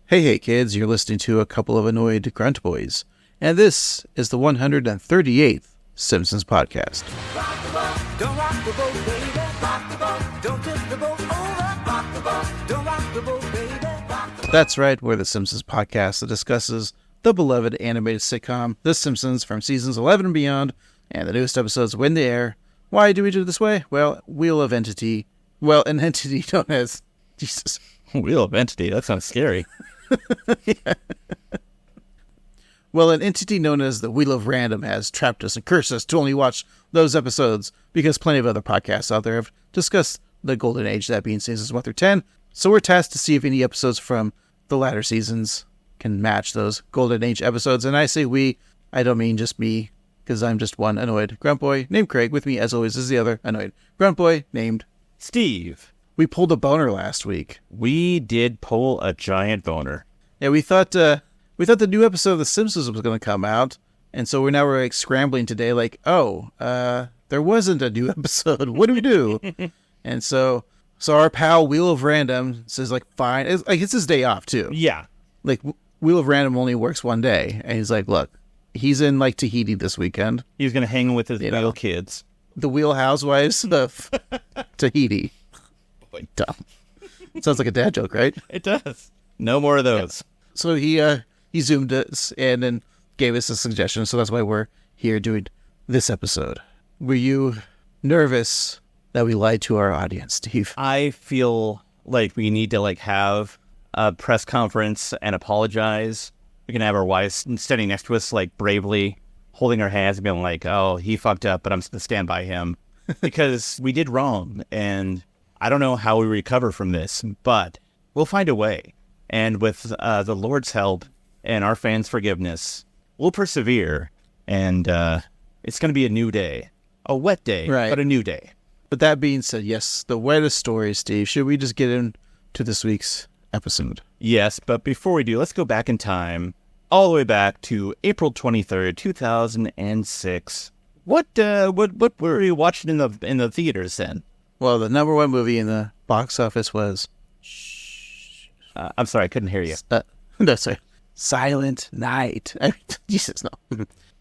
Hey kids, you're listening to a couple of annoyed grunt boys, and this is the 138th Simpsons podcast. Rock the boat, don't rock the boat, baby. Rock the boat, don't tip the boat over. Rock the boat, don't rock the boat, baby. Rock the boat. That's right, we're the Simpsons podcast that discusses the beloved animated sitcom, The Simpsons, from seasons 11 and beyond, and the newest episodes when they air. Why do we do it this way? Well, an entity known as... Jesus. Wheel of Entity, that sounds scary. Yeah. Well, an entity known as the Wheel of Random has trapped us and cursed us to only watch those episodes because plenty of other podcasts out there have discussed the golden age, that being seasons 1 through 10. So we're tasked to see if any episodes from the latter seasons can match those golden age episodes. And I say we, I don't mean just me, because I'm just one annoyed grunt boy named Craig. With me, as always, is the other annoyed grunt boy named Steve. We pulled a boner last week. We did pull a giant boner. Yeah, we thought the new episode of The Simpsons was going to come out, and so we're like scrambling today, like, there wasn't a new episode. What do we do? And so our pal Wheel of Random says, like, fine. It's his day off too. Yeah. Like, Wheel of Random only works one day, and he's like, look, he's in like Tahiti this weekend. He's going to hang with his wheel kids. The Wheel Housewives of Tahiti. Boy, dumb. Sounds like a dad joke, right? It does. No more of those. Yeah. So he zoomed us and then gave us a suggestion. So that's why we're here doing this episode. Were you nervous that we lied to our audience, Steve? I feel like we need to have a press conference and apologize. We can have our wives standing next to us, bravely holding our hands and being like, oh, he fucked up, but I'm going to stand by him because we did wrong. And I don't know how we recover from this, but we'll find a way. And with the Lord's help and our fans' forgiveness, we'll persevere. And it's going to be a new day. A wet day, right, but a new day. But that being said, yes, the wettest story, Steve. Should we just get into this week's episode? Yes, but before we do, let's go back in time, all the way back to April 23rd, 2006. What were you watching in the theaters then? Well, the number one movie in the box office was... I'm sorry, I couldn't hear you. No, sorry. Silent Night. Jesus, no.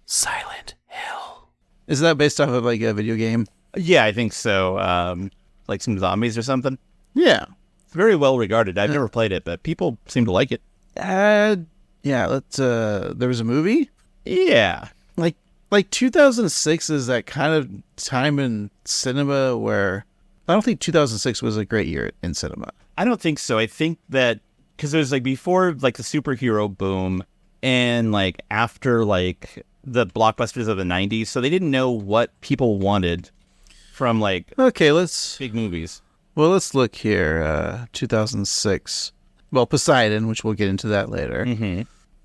Silent Hill. Is that based off of a video game? Yeah, I think so. Like some zombies or something. Yeah. It's very well regarded. I've never played it, but people seem to like it. Yeah, there was a movie? Yeah. Like 2006 is that kind of time in cinema where... I don't think 2006 was a great year in cinema. I don't think so. I think that because it was before the superhero boom and after the blockbusters of the 90s, so they didn't know what people wanted from okay, let's big movies. Well, let's look here. 2006. Well, Poseidon, which we'll get into that later. Mm-hmm.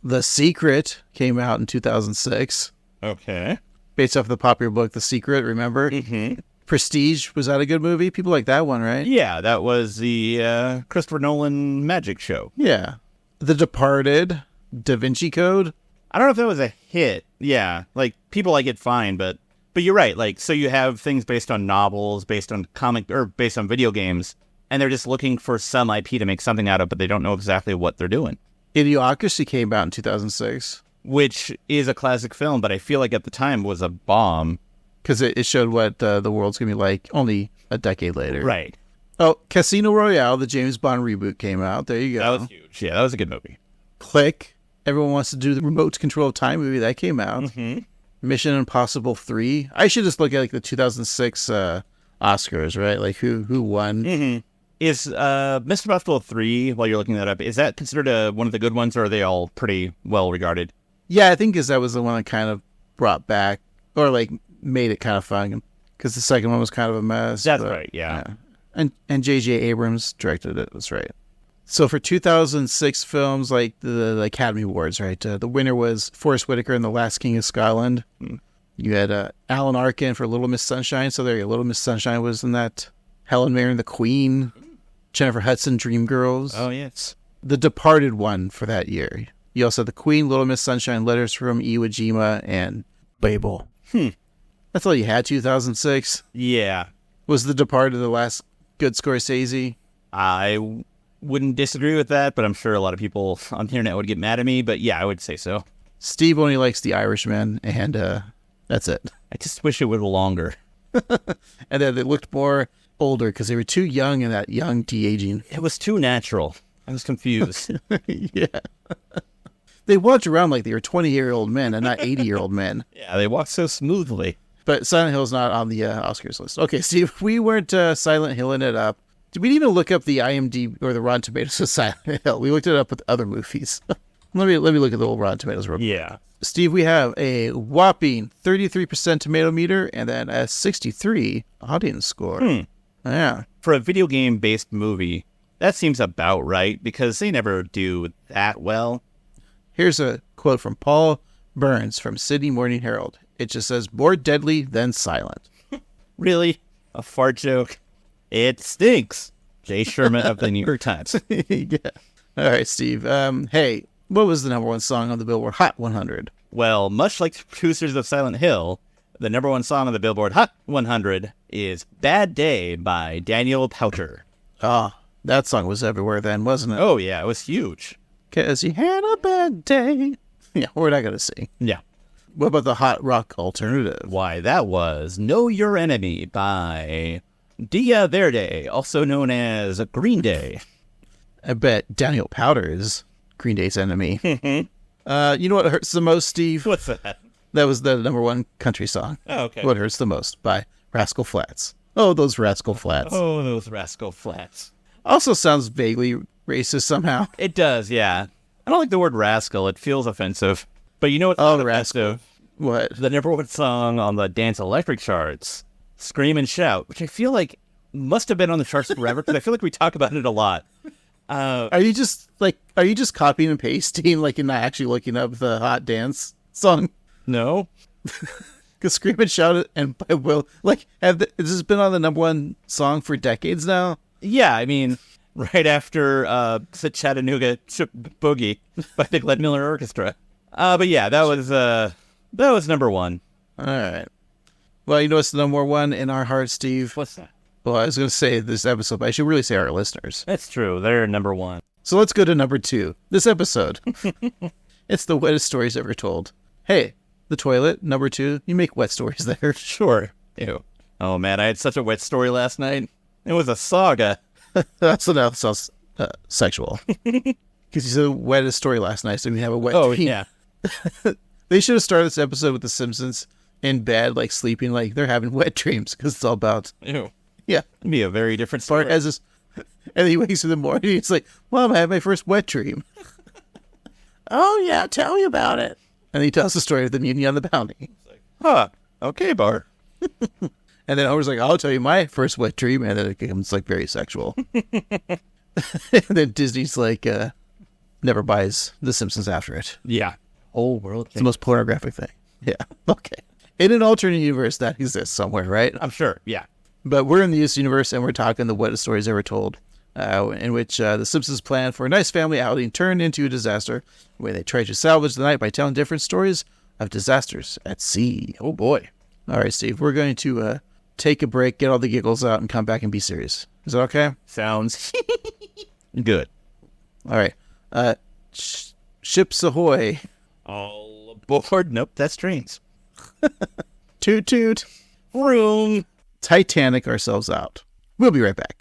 The Secret came out in 2006. Okay. Based off the popular book The Secret, remember? Mm-hmm. Prestige, was that a good movie? People like that one, right? Yeah, that was the Christopher Nolan magic show. Yeah. The Departed, Da Vinci Code. I don't know if that was a hit. Yeah, people like it fine, but you're right. So you have things based on novels, based on comic, or based on video games, and they're just looking for some IP to make something out of, but they don't know exactly what they're doing. Idiocracy came out in 2006. Which is a classic film, but I feel like at the time was a bomb. Because it showed what the world's going to be like only a decade later. Right. Oh, Casino Royale, the James Bond reboot came out. There you go. That was huge. Yeah, that was a good movie. Click. Everyone wants to do the Remote Control of Time movie. That came out. Mm-hmm. Mission Impossible 3. I should just look at the 2006 Oscars, right? Who won. Mm-hmm. Is Mr. Impossible 3, while you're looking that up, is that considered one of the good ones, or are they all pretty well regarded? Yeah, I think that was the one that kind of brought back, or made it kind of fun, because the second one was kind of a mess. That's right, yeah. And J.J. Abrams directed it. That's right. So for 2006 films, the Academy Awards, right? The winner was Forrest Whitaker in The Last King of Scotland. You had Alan Arkin for Little Miss Sunshine. So there you go. Little Miss Sunshine was in that. Helen Mirren, The Queen. Jennifer Hudson, Dreamgirls. Oh, yes. The Departed one for that year. You also had The Queen, Little Miss Sunshine, Letters from Iwo Jima, and Babel. That's all you had, 2006? Yeah. Was The Departed the last good Scorsese? wouldn't disagree with that, but I'm sure a lot of people on the internet would get mad at me. But yeah, I would say so. Steve only likes The Irishman, and that's it. I just wish it would be longer. And then they looked more older because they were too young in that young de-aging. It was too natural. I was confused. Yeah. They walked around like they were 20-year-old men and not 80-year-old men. Yeah, they walked so smoothly. But Silent Hill's not on the Oscars list. Okay, Steve, we weren't Silent Hilling it up. Did we even look up the IMDb or the Rotten Tomatoes of Silent Hill? We looked it up with other movies. Let me look at the old Rotten Tomatoes real quick. Yeah. Steve, we have a whopping 33% tomato meter and then a 63 audience score. Yeah. For a video game-based movie, that seems about right because they never do that well. Here's a quote from Paul Burns from Sydney Morning Herald. It just says, more deadly than silent. Really? A fart joke? It stinks. Jay Sherman of the New York Times. Yeah. All right, Steve. Hey, what was the number one song on the Billboard Hot 100? Well, much like the producers of Silent Hill, the number one song on the Billboard Hot 100 is Bad Day by Daniel Powter. Oh, that song was everywhere then, wasn't it? Oh, yeah, it was huge. 'Cause he had a bad day. Yeah, we're not going to sing. Yeah. What about the hot rock alternative? Why, that was Know Your Enemy by Dia Verde, also known as Green Day. I bet Daniel Powter is Green Day's enemy. You know what hurts the most, Steve? What's that? That was the number one country song. Oh, okay. What Hurts the Most by Rascal Flatts. Oh, those Rascal Flatts. Oh, those Rascal Flats. Also sounds vaguely racist somehow. It does, yeah. I don't like the word rascal. It feels offensive. But you know what's Oh, not the rascal. offensive? What? The number one song on the Dance Electric charts, Scream and Shout, which I feel like must have been on the charts forever because I feel like we talk about it a lot. Are you just copying and pasting, like, and not actually looking up the hot dance song? No? Because Scream and Shout It and by Will, like, has this been on the number one song for decades now? Yeah, I mean, right after the Chattanooga Boogie by the Glenn Miller Orchestra. But yeah, that was number one. All right. Well, you know what's the number one in our hearts, Steve? What's that? Well, I was going to say this episode, but I should really say our listeners. That's true. They're number one. So let's go to number two. This episode. It's the wettest stories ever told. Hey, the toilet, number two. You make wet stories there. Sure. Ew. Oh, man, I had such a wet story last night. It was a saga. That's what else sounds sexual. Because you said the wettest story last night, so we have a wet dream. Yeah. They should have started this episode with the Simpsons in bed, like sleeping, like they're having wet dreams, because it's all about... Ew. Yeah. It'd be a very different story. Bart has this... And he wakes in the morning, he's like, Mom, I had my first wet dream. Oh, yeah, tell me about it. And he tells the story of the mutiny on the Bounty. Huh. Okay, Bart. And then Homer's like, I'll tell you my first wet dream. And then it becomes like very sexual. And then Disney's like, never buys The Simpsons after it. Yeah. Whole world It's the most pornographic thing. Yeah. Okay. In an alternate universe, that exists somewhere, right? I'm sure. Yeah. But we're in this universe, and we're talking the wettest stories ever told, in which the Simpsons' plan for a nice family outing turned into a disaster, where they tried to salvage the night by telling different stories of disasters at sea. Oh, boy. All right, Steve, we're going to take a break, get all the giggles out, and come back and be serious. Is that okay? Sounds good. All right. Ships ahoy. All aboard. Nope, that's trains. Toot toot. Vroom. Titanic ourselves out. We'll be right back.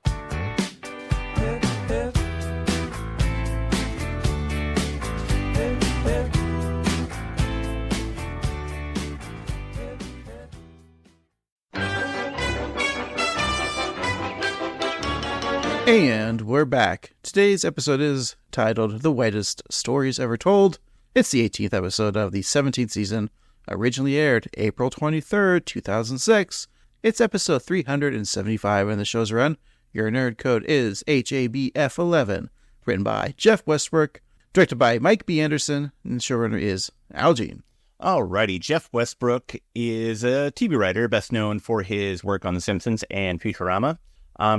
And we're back. Today's episode is titled The Wettest Stories Ever Told. It's the 18th episode of the 17th season, originally aired April 23rd, 2006. It's episode 375 in the show's run. Your nerd code is HABF11. Written by Jeff Westbrook, directed by Mike B. Anderson, and the showrunner is Al Jean. Alrighty, Jeff Westbrook is a TV writer, best known for his work on The Simpsons and Futurama.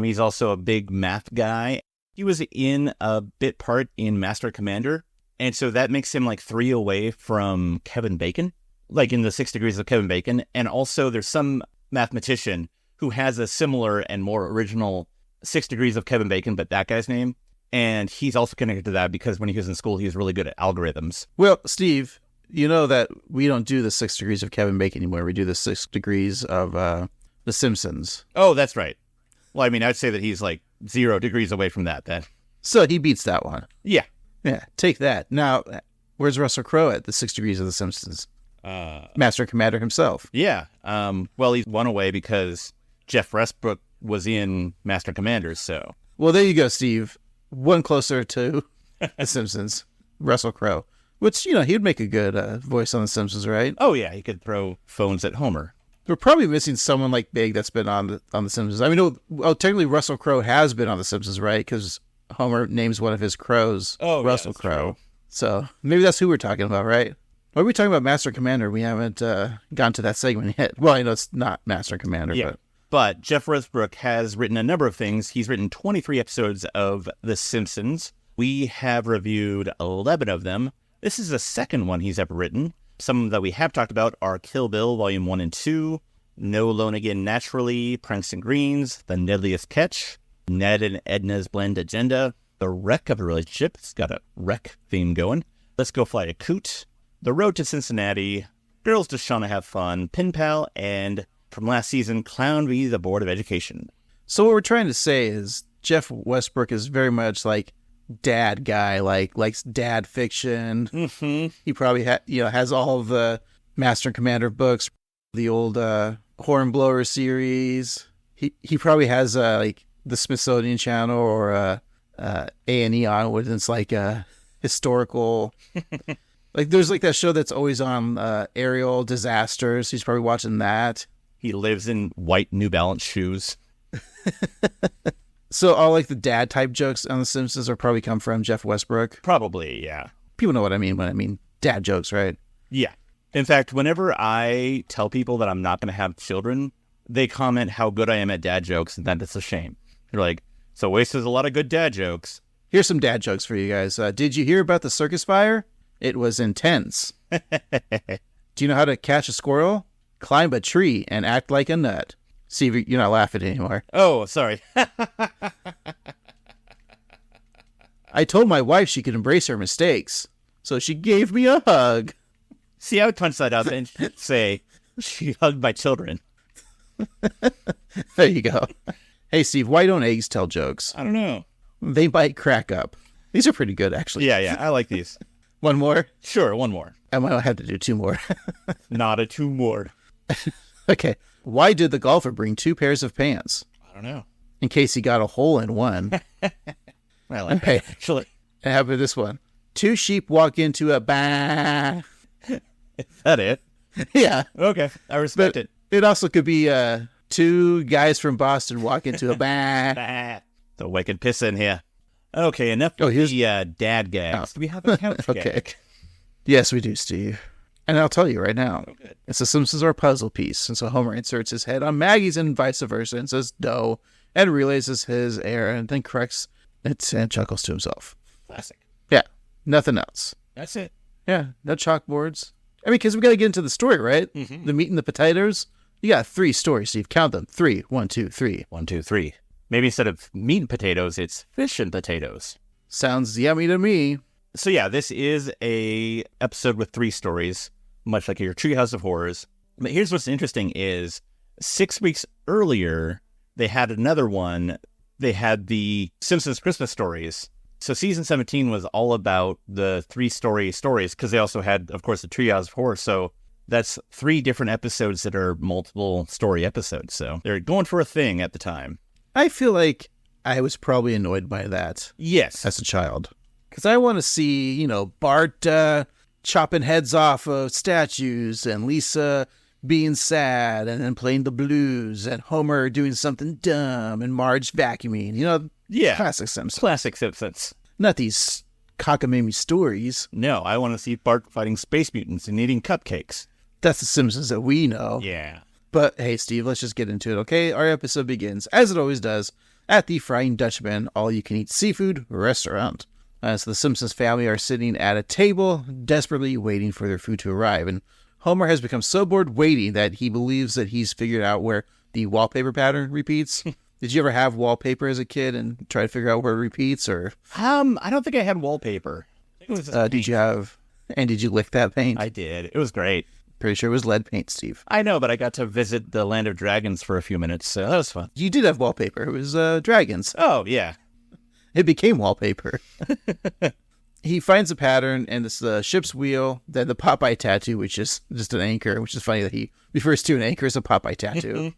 He's also a big math guy. He was in a bit part in Master Commander, and so that makes him like 3 away from Kevin Bacon, like in the 6 Degrees of Kevin Bacon. And also there's some mathematician who has a similar and more original 6 Degrees of Kevin Bacon, but that guy's name. And he's also connected to that because when he was in school, he was really good at algorithms. Well, Steve, you know that we don't do the 6 degrees of Kevin Bacon anymore. We do the 6 degrees of The Simpsons. Oh, that's right. Well, I mean, I'd say that he's like 0 degrees away from that then. So he beats that one. Yeah. Yeah, take that. Now, where's Russell Crowe at the 6 degrees of The Simpsons? Master Commander himself. Yeah. Well, he's 1 away because Jeff Westbrook was in Master Commander, so. Well, there you go, Steve. 1 closer to The Simpsons. Russell Crowe. Which, he would make a good voice on The Simpsons, right? Oh, yeah, he could throw phones at Homer. We're probably missing someone like big that's been on the Simpsons. I mean, technically Russell Crowe has been on The Simpsons, right? Because Homer names one of his crows Russell Crowe. So maybe that's who we're talking about, right? Or are we talking about Master Commander? We haven't gotten to that segment yet. Well, I know it's not Master Commander, yeah. But Jeff Westbrook has written a number of things. He's written 23 episodes of The Simpsons. We have reviewed 11 of them. This is the second one he's ever written. Some that we have talked about are Kill Bill, Volume 1 and 2, No Alone Again Naturally, Pranks and Greens, The Deadliest Catch, Ned and Edna's Blend Agenda, The Wreck of a Relationship. It's got a wreck theme going. Let's Go Fly a Coot, The Road to Cincinnati, Girls Just Trying to Have Fun, Pen Pal, and from last season, Clown v. the Board of Education. So what we're trying to say is Jeff Westbrook is very much like dad guy, likes dad fiction. Mm-hmm. He probably has all of the Master and Commander books, the old Hornblower series. He probably has like the Smithsonian Channel or A&E on with it's like a historical. Like there's like that show that's always on aerial disasters. He's probably watching that. He lives in white New Balance shoes. So all like the dad type jokes on The Simpsons are probably come from Jeff Westbrook. Probably, yeah. People know what I mean when I mean dad jokes, right? Yeah. In fact, whenever I tell people that I'm not going to have children, they comment how good I am at dad jokes and that it's a shame. They're like, so Waste has a lot of good dad jokes. Here's some dad jokes for you guys. Did you hear about the circus fire? It was intense. Do you know how to catch a squirrel? Climb a tree and act like a nut. See if you're not laughing anymore. Oh, sorry. I told my wife she could embrace her mistakes, so she gave me a hug. See, I would punch that up and say, she hugged my children. There you go. Hey, Steve, why don't eggs tell jokes? I don't know. They might crack up. These are pretty good, actually. Yeah, I like these. One more? Sure, one more. I might have to do 2 more. Not a 2 more. Okay. Why did the golfer bring 2 pairs of pants? I don't know. In case he got a hole in one. I like that, actually. And how about this one? 2 sheep walk into a bah. Is that it? Yeah. Okay, I respect it. It also could be 2 guys from Boston walk into a bah. The wicked piss in here. Okay, enough of the dad gags. Do we have a couch gag? Yes, we do, Steve. And I'll tell you right now. Oh, good. It's The Simpsons are a puzzle piece. And so Homer inserts his head on Maggie's and vice versa and says no and realizes his error and then corrects it and chuckles to himself. Classic. Yeah. Nothing else. That's it. Yeah. No chalkboards. I mean, because we got to get into the story, right? Mm-hmm. The meat and the potatoes. You got 3 stories, Steve. Count them. 3. 1, 2, 3. 1, 2, 3. Maybe instead of meat and potatoes, it's fish and potatoes. Sounds yummy to me. So yeah, this is a episode with 3 stories, much like your Treehouse of Horrors. But here's what's interesting is 6 weeks earlier, they had another one. They had the Simpsons Christmas stories. So season 17 was all about the 3 stories because they also had, of course, the Treehouse of Horrors. So that's 3 different episodes that are multiple story episodes. So they're going for a thing at the time. I feel like I was probably annoyed by that. Yes. As a child. Because I want to see, Bart chopping heads off of statues and Lisa being sad and then playing the blues and Homer doing something dumb and Marge vacuuming. Yeah. Classic Simpsons. Classic Simpsons. Not these cockamamie stories. No, I want to see Bart fighting space mutants and eating cupcakes. That's the Simpsons that we know. Yeah. But hey, Steve, let's just get into it, okay? Our episode begins, as it always does, at the Frying Dutchman all-you-can-eat seafood restaurant. So the Simpsons family are sitting at a table, desperately waiting for their food to arrive. And Homer has become so bored waiting that he believes that he's figured out where the wallpaper pattern repeats. Did you ever have wallpaper as a kid and try to figure out where it repeats, or? I don't think I had wallpaper. I think it was just Did you have? And did you lick that paint? I did. It was great. Pretty sure it was lead paint, Steve. I know, but I got to visit the Land of Dragons for a few minutes, so that was fun. You did have wallpaper. It was dragons. Oh, yeah. It became wallpaper. He finds a pattern, and it's the ship's wheel, then the Popeye tattoo, which is just an anchor, which is funny that he refers to an anchor as a Popeye tattoo.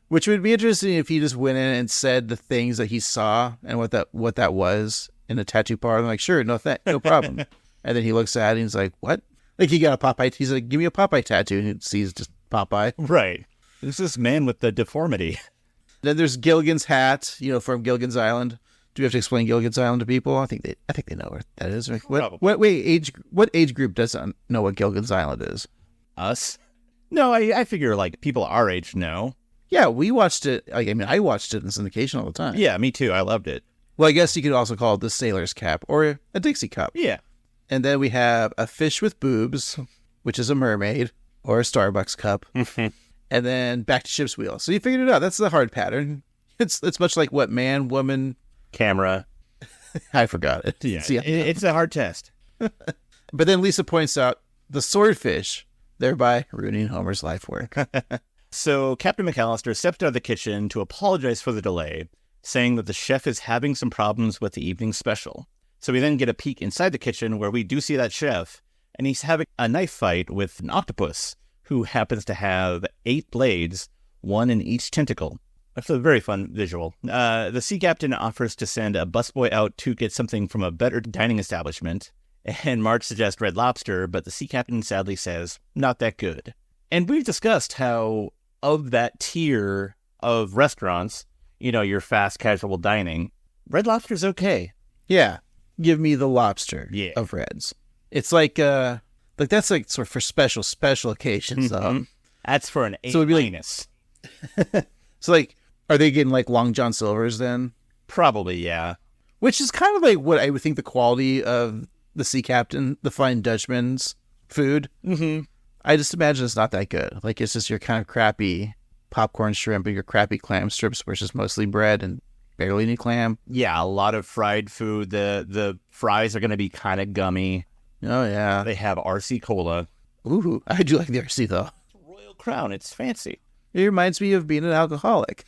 Which would be interesting if he just went in and said the things that he saw and what that was in a tattoo parlor. I'm like, sure, no problem. And then he looks at it and he's like, what? Like, he got a Popeye. He's like, give me a Popeye tattoo. And he sees just Popeye. Right. This is this man with the deformity. Then there's Gilligan's hat, from Gilligan's Island. Do we have to explain Gilligan's Island to people? I think they know what that is. Like, what age group doesn't know what Gilligan's Island is? Us? No, I figure, like, people our age know. Yeah, we watched it. I watched it in syndication all the time. Yeah, me too. I loved it. Well, I guess you could also call it the sailor's cap or a Dixie cup. Yeah. And then we have a fish with boobs, which is a mermaid or a Starbucks cup. And then back to ship's wheel. So you figured it out. That's the hard pattern. It's much like what man, woman, camera. I forgot it. Yeah, it's a hard test. But then Lisa points out the swordfish, thereby ruining Homer's life work. So Captain McAllister steps out of the kitchen to apologize for the delay, saying that the chef is having some problems with the evening special. So we then get a peek inside the kitchen where we do see that chef, and he's having a knife fight with an octopus who happens to have 8 blades, 1 in each tentacle. That's a very fun visual. The sea captain offers to send a busboy out to get something from a better dining establishment, and Marge suggests Red Lobster, but the sea captain sadly says, not that good. And we've discussed how of that tier of restaurants, your fast casual dining, Red Lobster's okay. Yeah. Give me the lobster of Reds. It's like that's like sort of for special occasions. That's for an A-. So it'd be like, so like, are they getting like Long John Silver's then? Probably, yeah. Which is kind of like what I would think the quality of the Sea Captain, the Flying Dutchman's food. Mm-hmm. I just imagine it's not that good. Like, it's just your kind of crappy popcorn shrimp or your crappy clam strips, which is mostly bread and barely any clam. Yeah, a lot of fried food. The fries are going to be kind of gummy. Oh, yeah. They have RC Cola. Ooh, I do like the RC, though. Royal Crown. It's fancy. It reminds me of being an alcoholic.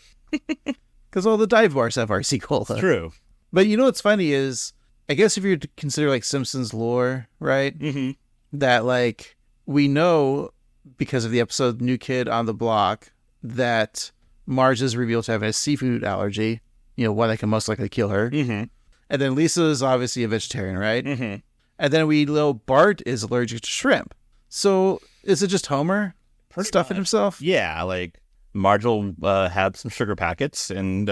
Because all the dive bars have RC Cola. It's true. But what's funny is, I guess if you're to consider, like, Simpsons lore, right? Mm-hmm. That, like, we know, because of the episode New Kid on the Block, that Marge is revealed to have a seafood allergy. One that can most likely kill her. Mm-hmm. And then Lisa is obviously a vegetarian, right? Mm-hmm. And then we know Bart is allergic to shrimp. So is it just Homer stuffing himself? Yeah, like Marge will have some sugar packets, and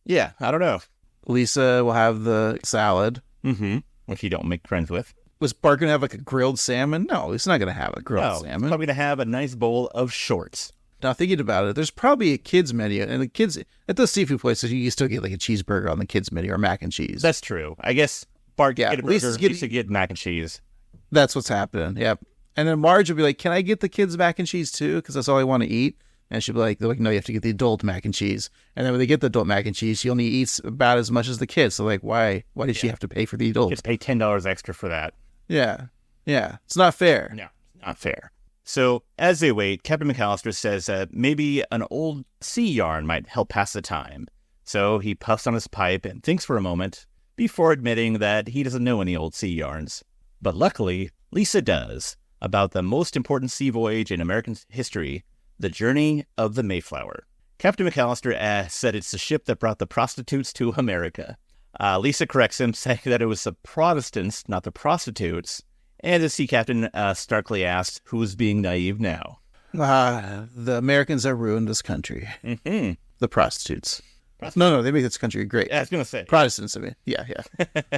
yeah, I don't know. Lisa will have the salad. Mm-hmm. Which you don't make friends with. Was Bart going to have like a grilled salmon? No, he's not going to have a grilled salmon. He's probably going to have a nice bowl of shorts. Now, thinking about it, there's probably a kids menu, and the kids at those seafood places, you still get like a cheeseburger on the kids menu or mac and cheese. That's true. I guess Bart get a burger, Lisa get mac and cheese. That's what's happening. Yep. And then Marge will be like, "Can I get the kids mac and cheese too? Because that's all I want to eat." And she'll be like, "No, you have to get the adult mac and cheese." And then when they get the adult mac and cheese, she only eats about as much as the kids. So like, why did she have to pay for the adult? Just pay $10 extra for that. Yeah. It's not fair. No, not fair. So, as they wait, Captain McAllister says that maybe an old sea yarn might help pass the time. So he puffs on his pipe and thinks for a moment before admitting that he doesn't know any old sea yarns. But luckily, Lisa does, about the most important sea voyage in American history, the journey of the Mayflower. Captain McAllister said it's the ship that brought the prostitutes to America. Lisa corrects him, saying that it was the Protestants, not the prostitutes. And the sea captain starkly asked, who's being naive now? The Americans have ruined this country. Mm-hmm. The prostitutes. No, they make this country great. Yeah, I was going to say. Protestants, I mean. Yeah.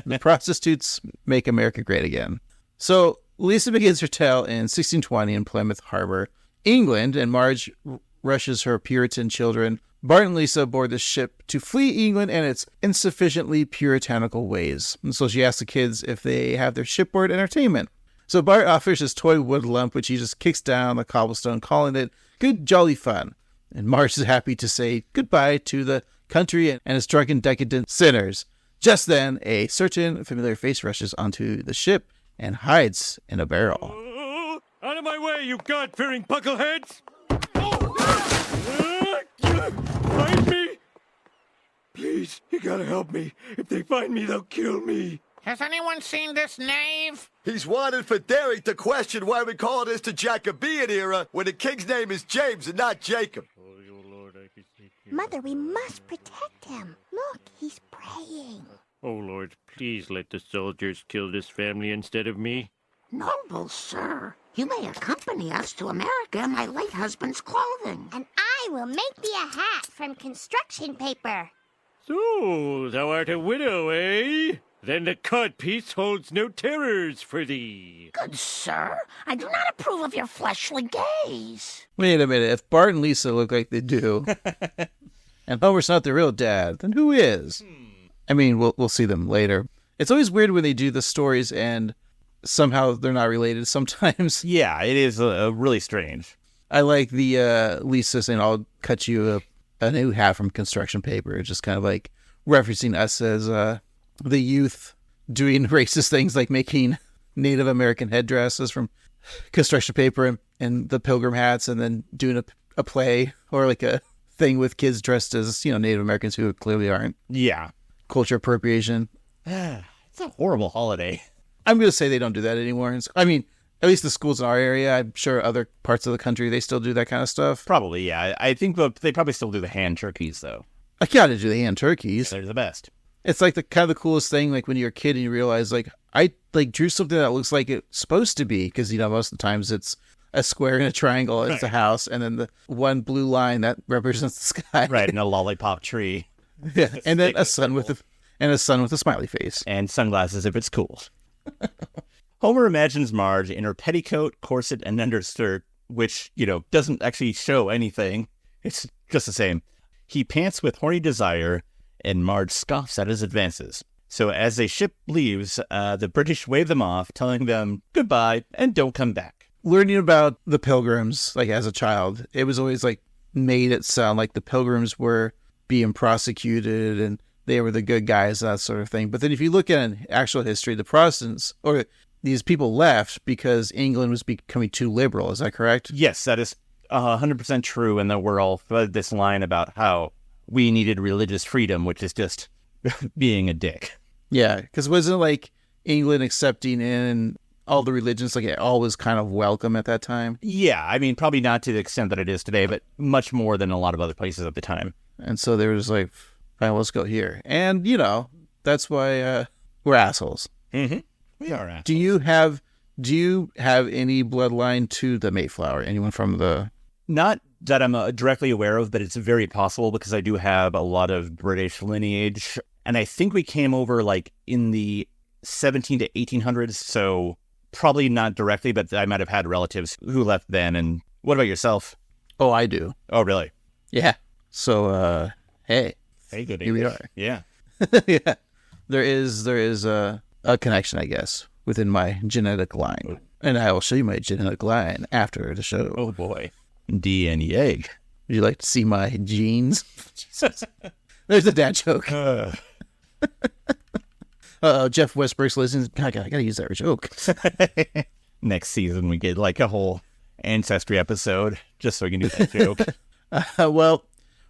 The prostitutes make America great again. So Lisa begins her tale in 1620 in Plymouth Harbor, England, and Marge rushes her Puritan children, Bart and Lisa, aboard the ship to flee England and its insufficiently puritanical ways. And so she asks the kids if they have their shipboard entertainment. So Bart offers his toy wood lump, which he just kicks down the cobblestone, calling it good jolly fun. And Marge is happy to say goodbye to the country and its drunken, decadent sinners. Just then, a certain familiar face rushes onto the ship and hides in a barrel. Out of my way, you God-fearing buckleheads! Find me! Please, you gotta help me. If they find me, they'll kill me. Has anyone seen this knave? He's wanted for daring to question why we call this the Jacobean era when the king's name is James and not Jacob. Mother, we must protect him. Look, he's praying. Oh, Lord, please let the soldiers kill this family instead of me. Noble sir, you may accompany us to America in my late husband's clothing. And I will make thee a hat from construction paper. So, thou art a widow, eh? Then the codpiece holds no terrors for thee. Good sir, I do not approve of your fleshly gaze. Wait a minute. If Bart and Lisa look like they do, and Homer's not the real dad, then who is? I mean, we'll see them later. It's always weird when they do the stories and somehow they're not related sometimes. Yeah, it is really strange. I like the Lisa saying, I'll cut you a new hat from construction paper. It's just kind of like referencing us as the youth doing racist things like making Native American headdresses from construction paper and the pilgrim hats, and then doing a play or like a thing with kids dressed as, Native Americans who clearly aren't. Yeah. Culture appropriation. It's a horrible holiday. I'm going to say they don't do that anymore. I mean, at least the schools in our area, I'm sure other parts of the country, they still do that kind of stuff. Probably, yeah. I think they probably still do the hand turkeys, though. I gotta do the hand turkeys. They're the best. It's like the kind of the coolest thing, like when you're a kid and you realize, like, I drew something that looks like it's supposed to be, because most of the times it's a square and a triangle, it's a house, and then the one blue line that represents the sky. Right, and a lollipop tree. Yeah, and then a sun with a smiley face. And sunglasses if it's cool. Homer imagines Marge in her petticoat, corset, and underskirt, which, doesn't actually show anything. It's just the same. He pants with horny desire, and Marge scoffs at his advances. So as the ship leaves, the British wave them off, telling them goodbye and don't come back. Learning about the Pilgrims, like as a child, it was always like made it sound like the Pilgrims were being prosecuted and they were the good guys, that sort of thing. But then if you look at an actual history, the Protestants, or these people left because England was becoming too liberal. Is that correct? Yes, that is 100% true. And then we're all fed this line about how we needed religious freedom, which is just being a dick. Yeah, because wasn't it like England accepting in all the religions, like it all was kind of welcome at that time? Yeah, I mean, probably not to the extent that it is today, but much more than a lot of other places at the time. And so there was like, fine, let's go here. And, that's why we're assholes. Mm-hmm. We are assholes. Do you have any bloodline to the Mayflower? Anyone from the... Not that I'm directly aware of, but it's very possible because I do have a lot of British lineage. And I think we came over like in the 17 to 1800s, so probably not directly, but I might have had relatives who left then. And what about yourself? Oh, I do. Oh, really? Yeah. So, hey. Hey, good Here we English. are. Yeah. Yeah. There is a connection, I guess, within my genetic line. And I will show you my genetic line after the show. Oh, boy. DNA egg. Would you like to see my genes? Jesus. There's a dad joke. Jeff Westbrook's listening. I gotta use that joke. Next season, we get like a whole ancestry episode just so we can do that joke. Well,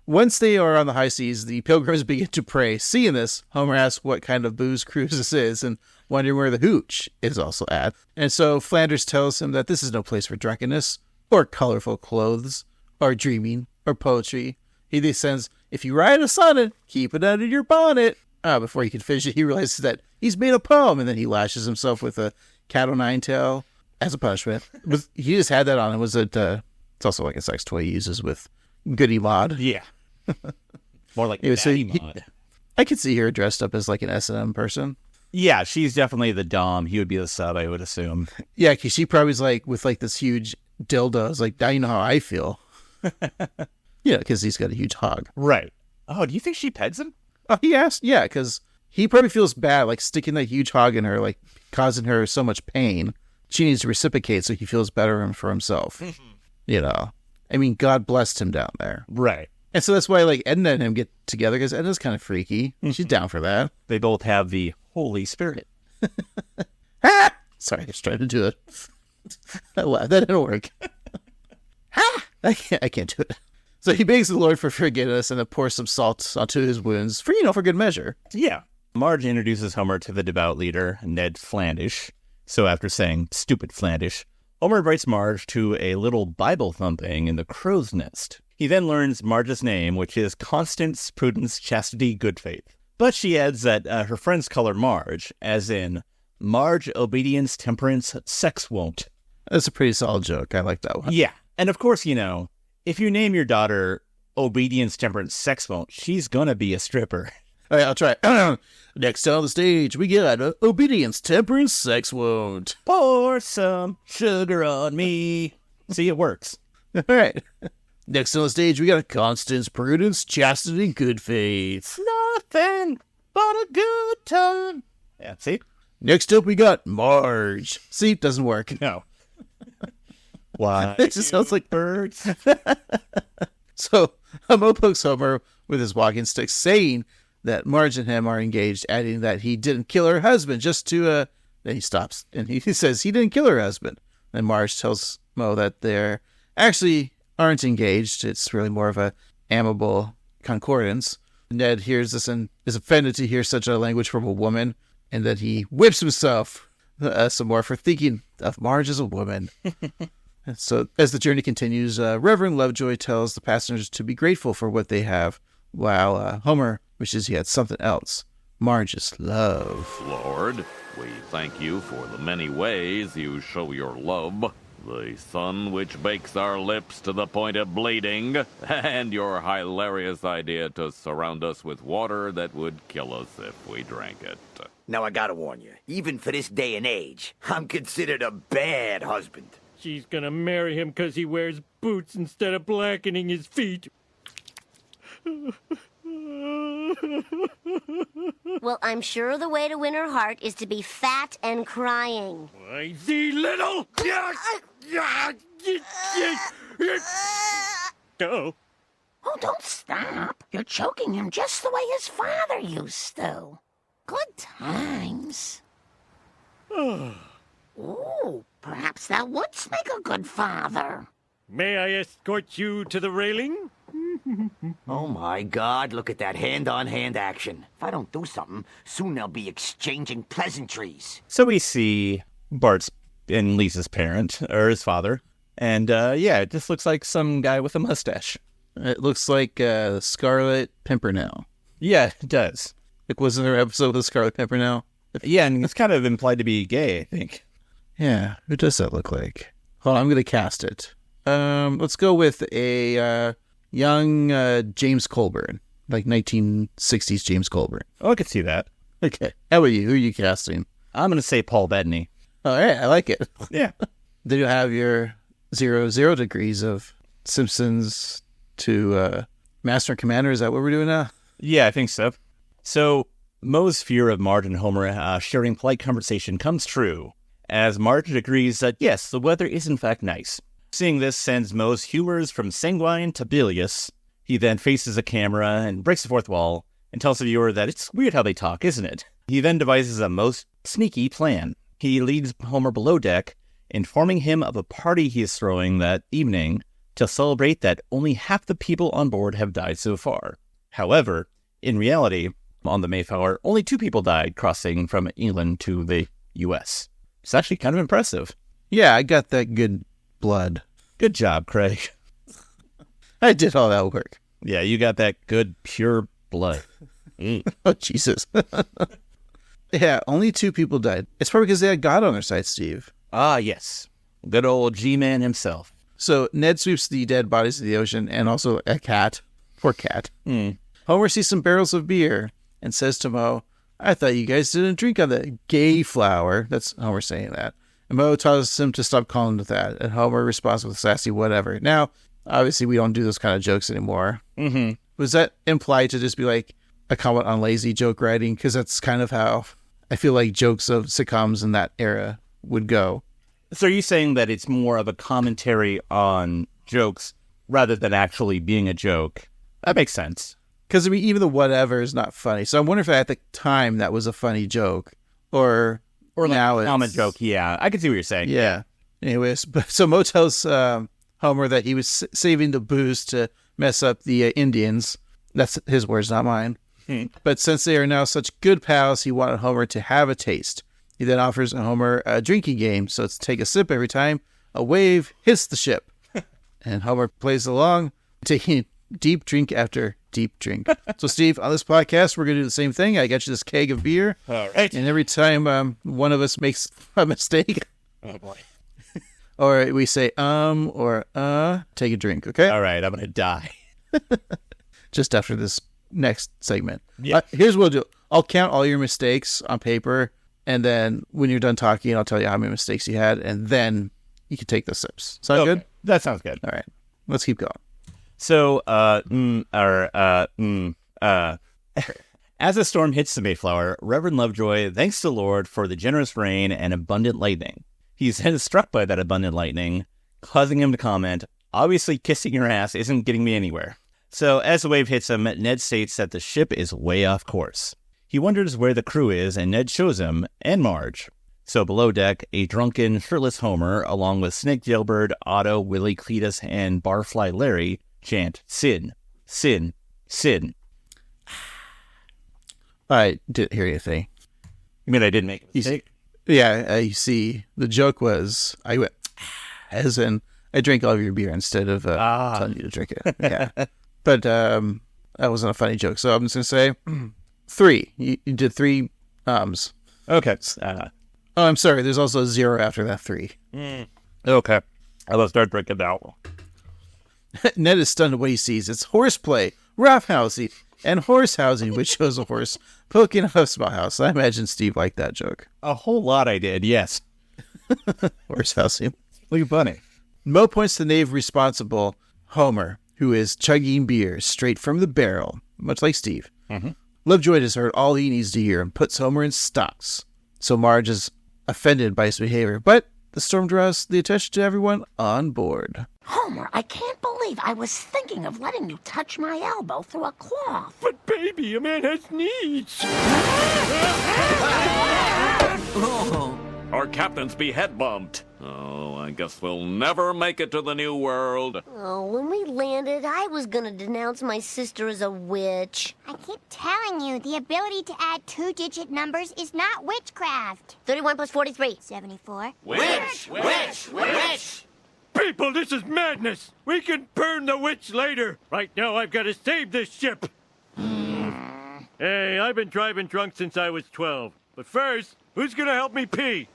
once they are on the high seas, the Pilgrims begin to pray. Seeing this, Homer asks what kind of booze cruise this is and wondering where the hooch is also at. And so Flanders tells him that this is no place for drunkenness or colorful clothes or dreaming or poetry. He then says, if you write a sonnet, keep it under your bonnet. Before he can finish it, he realizes that he's made a poem, and then he lashes himself with a cat o' nine tail as a punishment. He just had that on. It's also like a sex toy he uses with Goody Mod. Yeah. More like Anyway, Daddy Mod. I could see her dressed up as like an S&M person. Yeah, she's definitely the dom. He would be the sub, I would assume. Yeah, because she probably was like with like this huge dildo. It's like, now you know how I feel. Yeah, because he's got a huge hog. Right. Oh, do you think she pets him? Oh, he asked, yeah, because he probably feels bad, like sticking that huge hog in her, like causing her so much pain. She needs to reciprocate so he feels better for himself. I mean, God blessed him down there. Right. And so that's why, like, Edna and him get together, because Edna's kind of freaky. She's down for that. They both have the Holy Spirit. Sorry, I was trying to do it. That didn't work. I can't do it. So he begs the Lord for forgiveness and then pours some salt onto his wounds for good measure. Yeah. Marge introduces Homer to the devout leader, Ned Flandish. So after saying stupid Flandish, Homer invites Marge to a little Bible thumping in the crow's nest. He then learns Marge's name, which is Constance, Prudence, Chastity, Good Faith. But she adds that her friends call her Marge, as in Marge, Obedience, Temperance, Sex Won't. That's a pretty solid joke. I like that one. Yeah. And of course, if you name your daughter Obedience, Temperance, Sex Won't, she's gonna be a stripper. All right, I'll try. Next on the stage, we got Obedience, Temperance, Sex Won't. Pour some sugar on me. See, it works. All right. Next on the stage, we got Constance, Prudence, Chastity, Good Faith. Nothing but a good time. Yeah, see? Next up, we got Marge. See, doesn't work. No. Why? It just sounds like birds. So, Mo pokes Homer with his walking stick, saying that Marge and him are engaged, adding that he didn't kill her husband just to, Then he stops, and he says he didn't kill her husband. And Marge tells Mo that they're actually aren't engaged. It's really more of a amicable concordance. Ned hears this and is offended to hear such a language from a woman, and then he whips himself some more for thinking of Marge as a woman. So as the journey continues, Reverend Lovejoy tells the passengers to be grateful for what they have, while Homer wishes he had something else. Marge's love. Lord, we thank you for the many ways you show your love, the sun which bakes our lips to the point of bleeding, and your hilarious idea to surround us with water that would kill us if we drank it. Now I gotta warn you, even for this day and age, I'm considered a bad husband. She's gonna marry him 'cause he wears boots instead of blackening his feet. Well, I'm sure the way to win her heart is to be fat and crying. I see little. Oh. Oh, don't stop. You're choking him just the way his father used to. Good times. Ooh, perhaps that would make a good father. May I escort you to the railing? Oh my God, look at that hand-on-hand action. If I don't do something, soon they'll be exchanging pleasantries. So we see Bart's and Lisa's parent, or his father, and it just looks like some guy with a mustache. It looks like Scarlet Pimpernel. Yeah, it does. Like, wasn't there an episode with Scarlet Pimpernel? Yeah, and it's kind of implied to be gay, I think. Yeah, who does that look like? Hold on, I'm going to cast it. Let's go with a young James Colburn, like 1960s James Colburn. Oh, I could see that. Okay, how about you? Who are you casting? I'm going to say Paul Bettany. All right, I like it. Yeah. Did you have your 0 degrees of Simpsons to Master and Commander? Is that what we're doing now? Yeah, I think so. So Moe's fear of Marge and Homer sharing polite conversation comes true, as Marge agrees that yes, the weather is in fact nice. Seeing this sends Moe's humors from sanguine to bilious. He then faces a camera and breaks the fourth wall and tells the viewer that it's weird how they talk, isn't it? He then devises a most sneaky plan. He leads Homer below deck, informing him of a party he is throwing that evening to celebrate that only half the people on board have died so far. However, in reality, on the Mayflower, only 2 people died crossing from England to the U.S. It's actually kind of impressive. Yeah, I got that good blood. Good job, Craig. I did all that work. Yeah, you got that good, pure blood. Oh, Jesus. Yeah, only 2 people died. It's probably because they had God on their side, Steve. Ah, yes. Good old G-Man himself. So Ned sweeps the dead bodies of the ocean and also a cat. Poor cat. Homer sees some barrels of beer and says to Moe, I thought you guys didn't drink on the gay flower. That's Homer saying that. And Moe tells him to stop calling it that. And Homer responds with a sassy whatever. Now, obviously, we don't do those kind of jokes anymore. Mm-hmm. Was that implied to just be like a comment on lazy joke writing? Because that's kind of how I feel like jokes of sitcoms in that era would go. So are you saying that it's more of a commentary on jokes rather than actually being a joke? That makes sense. Because, I mean, even the whatever is not funny. So I wonder if at the time that was a funny joke. Or like now a common it's... joke, yeah. I can see what you're saying. Yeah. Anyways, so Mo tells Homer that he was saving the booze to mess up the Indians. That's his words, not mine. But since they are now such good pals, he wanted Homer to have a taste. He then offers Homer a drinking game, so it's take a sip every time a wave hits the ship. And Homer plays along, taking deep drink after deep drink. So, Steve, on this podcast, we're going to do the same thing. I got you this keg of beer. All right. And every time one of us makes a mistake, Oh, boy. or we say or take a drink, okay? All right, I'm going to die. Just after this next segment. Yeah. Here's what we'll do. I'll count all your mistakes on paper, and then when you're done talking, I'll tell you how many mistakes you had, and then you can take the sips. Sound good? That sounds good. All right. Let's keep going. So, as a storm hits the Mayflower, Reverend Lovejoy thanks the Lord for the generous rain and abundant lightning. He's then struck by that abundant lightning, causing him to comment, "Obviously kissing your ass isn't getting me anywhere." So as the wave hits him, Ned states that the ship is way off course. He wonders where the crew is, and Ned shows him, and Marge. So below deck, a drunken, shirtless Homer, along with Snake Jailbird, Otto, Willie, Cletus, and Barfly Larry, chant, "Sin, sin, sin." I didn't hear anything. You mean I didn't make a mistake? Yeah, you see, the joke was, I went, as in, I drank all of your beer instead of telling you to drink it. Yeah. But that wasn't a funny joke, so I'm just going to say 3. You did 3 Okay. Oh, I'm sorry. There's also a 0 after that 3. Okay. I'll start drinking now. Ned is stunned at what he sees. It's horseplay, roughhousing, and horse housing, which shows a horse poking out of a small house. I imagine Steve liked that joke. A whole lot I did, yes. Horse housing. Look funny. Mo points to the knave responsible, Homer, who is chugging beer straight from the barrel, much like Steve. Mm-hmm. Lovejoy has heard all he needs to hear and puts Homer in stocks. So Marge is offended by his behavior, but the storm draws the attention to everyone on board. Homer, I can't believe I was thinking of letting you touch my elbow through a cloth. But baby, a man has needs. Our captains be head bumped. Oh, I guess we'll never make it to the new world. Oh, when we landed, I was gonna denounce my sister as a witch. I keep telling you, the ability to add 2-digit numbers is not witchcraft. 31 plus 43. 74. Witch! Witch! Witch! People, this is madness. We can burn the witch later. Right now, I've got to save this ship. Hey, I've been driving drunk since I was 12. But first, who's gonna help me pee?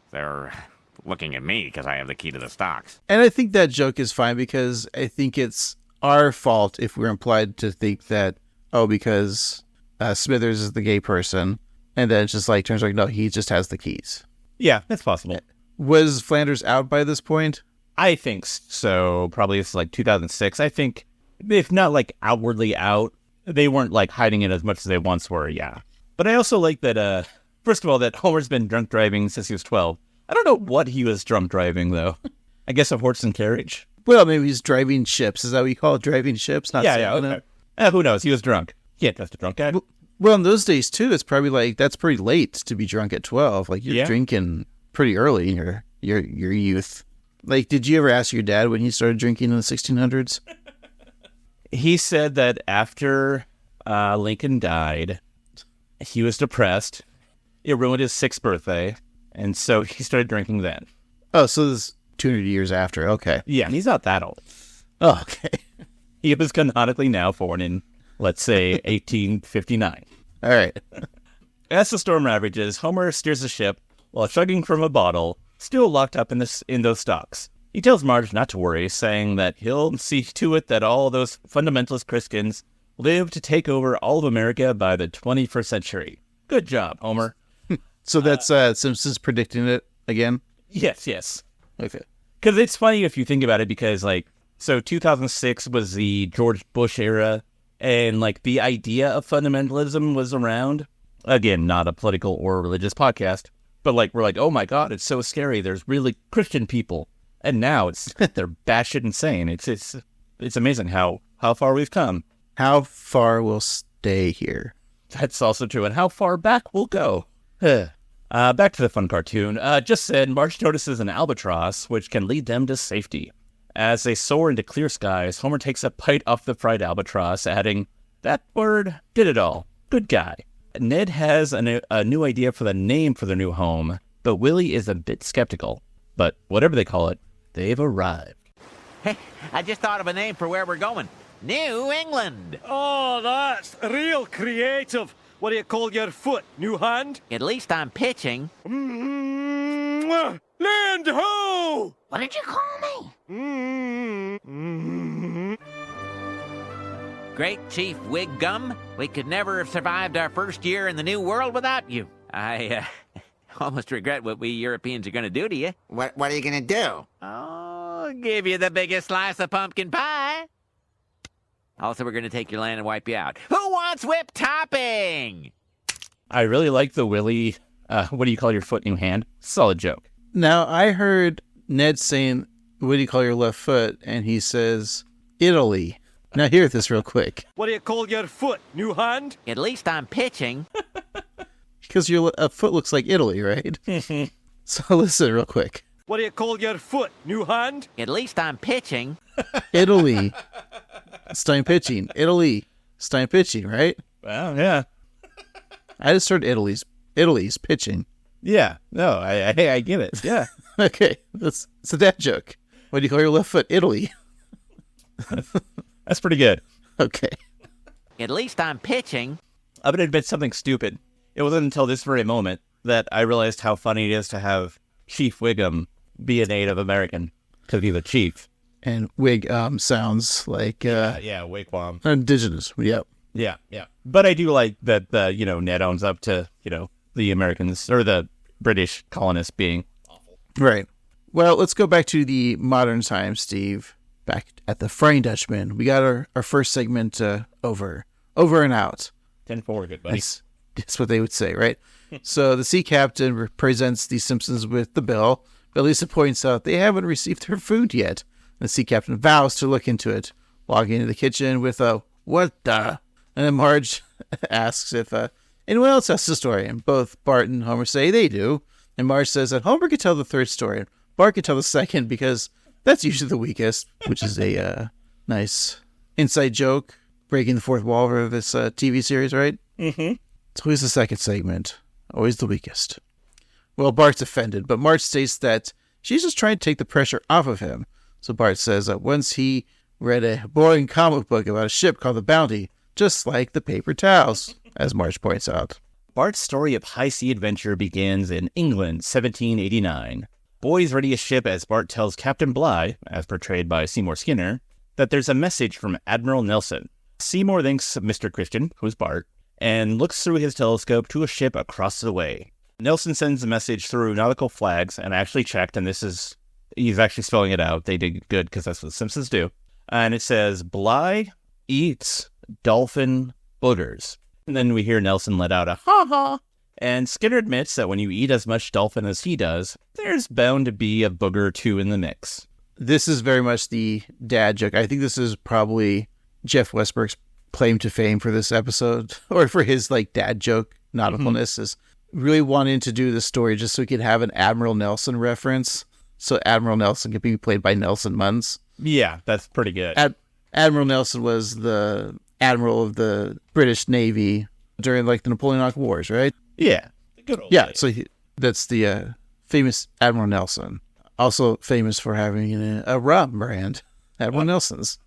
They're looking at me because I have the key to the stocks. And I think that joke is fine because I think it's our fault if we're implied to think that, because Smithers is the gay person. And then it's just like, turns out, no, he just has the keys. Yeah, that's possible. Was Flanders out by this point? I think so. Probably it's like 2006. I think, if not like outwardly out, they weren't like hiding it as much as they once were, yeah. But I also like that, first of all, that Homer's been drunk driving since he was 12. I don't know what he was drunk driving, though. I guess a horse and carriage? Well, maybe he's driving ships. Is that what you call it, driving ships? Not Yeah, okay. Who knows? He was drunk. He can't trust a drunk guy. Well, in those days, too, it's probably like, that's pretty late to be drunk at 12. Like, you're drinking pretty early in your youth. Like, did you ever ask your dad when he started drinking in the 1600s? He said that after Lincoln died, he was depressed. It ruined his 6th birthday, and so he started drinking then. Oh, so this is 200 years after. Okay. Yeah, and he's not that old. Oh, okay. He was canonically now born in, let's say, 1859. All right. As the storm ravages, Homer steers the ship while chugging from a bottle, still locked up in those stocks. He tells Marge not to worry, saying that he'll see to it that all those fundamentalist Christians live to take over all of America by the 21st century. Good job, Homer. So that's Simpsons predicting it again? Yes. Okay. Because it's funny if you think about it, because, like, so 2006 was the George Bush era, and, like, the idea of fundamentalism was around. Again, not a political or religious podcast, but, like, we're like, oh my God, it's so scary. There's really Christian people. And now they're batshit insane. It's It's amazing how far we've come. How far we'll stay here. That's also true. And how far back we'll go. Back to the fun cartoon. Just said, Marge notices an albatross, which can lead them to safety. As they soar into clear skies, Homer takes a bite off the fried albatross, adding, "That bird did it all. Good guy." Ned has a new idea for the name for their new home, but Willie is a bit skeptical. But whatever they call it, they've arrived. Hey, I just thought of a name for where we're going. New England. Oh, that's real creative. What do you call your foot? New hand? At least I'm pitching. Land ho! What did you call me? Great Chief Wiggum, we could never have survived our first year in the New World without you. I almost regret what we Europeans are going to do to you. What are you gonna do? Oh, give you the biggest slice of pumpkin pie. Also, we're going to take your land and wipe you out. Who wants whipped topping? I really like the Willie, what do you call your foot, new hand? Solid joke. Now, I heard Ned saying, what do you call your left foot? And he says, Italy. Now, hear this real quick. What do you call your foot? New hand? At least I'm pitching. Because your foot looks like Italy, right? So listen real quick. What do you call your foot? New hand? At least I'm pitching. Italy. Stein pitching. Italy. Stein pitching, right? Well, yeah. I just heard Italy's pitching. Yeah. No, I get it. Yeah. Okay. It's a dad joke. What do you call your left foot? Italy. That's pretty good. Okay. At least I'm pitching. I'm going to admit something stupid. It wasn't until this very moment that I realized how funny it is to have Chief Wiggum be a Native American to be the chief. And wig sounds like wigwam. Indigenous. Yep. Yeah. But I do like that Ned owns up to, the Americans or the British colonists being awful. Right. Well, let's go back to the modern time, Steve. Back at the Frying Dutchman. We got our first segment over and out. 10-4, good buddy. That's what they would say, right? So the sea captain presents the Simpsons with the bill, but Lisa points out they haven't received their food yet. The sea captain vows to look into it, walking into the kitchen with a, "What the?" And then Marge asks if anyone else has the story, and both Bart and Homer say they do. And Marge says that Homer can tell the third story, and Bart can tell the second because that's usually the weakest, which is a nice inside joke, breaking the fourth wall for this TV series, right? Mm-hmm. So who's the second segment? Always the weakest. Well, Bart's offended, but Marge states that she's just trying to take the pressure off of him. So Bart says that once he read a boring comic book about a ship called the Bounty, just like the paper towels, as Marge points out. Bart's story of high sea adventure begins in England, 1789. Boys ready a ship as Bart tells Captain Bligh, as portrayed by Seymour Skinner, that there's a message from Admiral Nelson. Seymour thanks Mr. Christian, who's Bart, and looks through his telescope to a ship across the way. Nelson sends the message through nautical flags, and I actually checked, and he's actually spelling it out. They did good because that's what the Simpsons do. And it says, Bligh eats dolphin boogers. And then we hear Nelson let out a ha-ha. And Skinner admits that when you eat as much dolphin as he does, there's bound to be a booger or two in the mix. This is very much the dad joke. I think this is probably Jeff Westbrook's claim to fame for this episode, or for his dad joke nauticalness, is really wanting to do this story just so he could have an Admiral Nelson reference. So Admiral Nelson could be played by Nelson Muntz. Yeah, that's pretty good. Admiral Nelson was the admiral of the British Navy during the Napoleonic Wars, right? Yeah. Good old yeah, days. so that's the famous Admiral Nelson. Also famous for having a rum brand, Admiral Nelson's.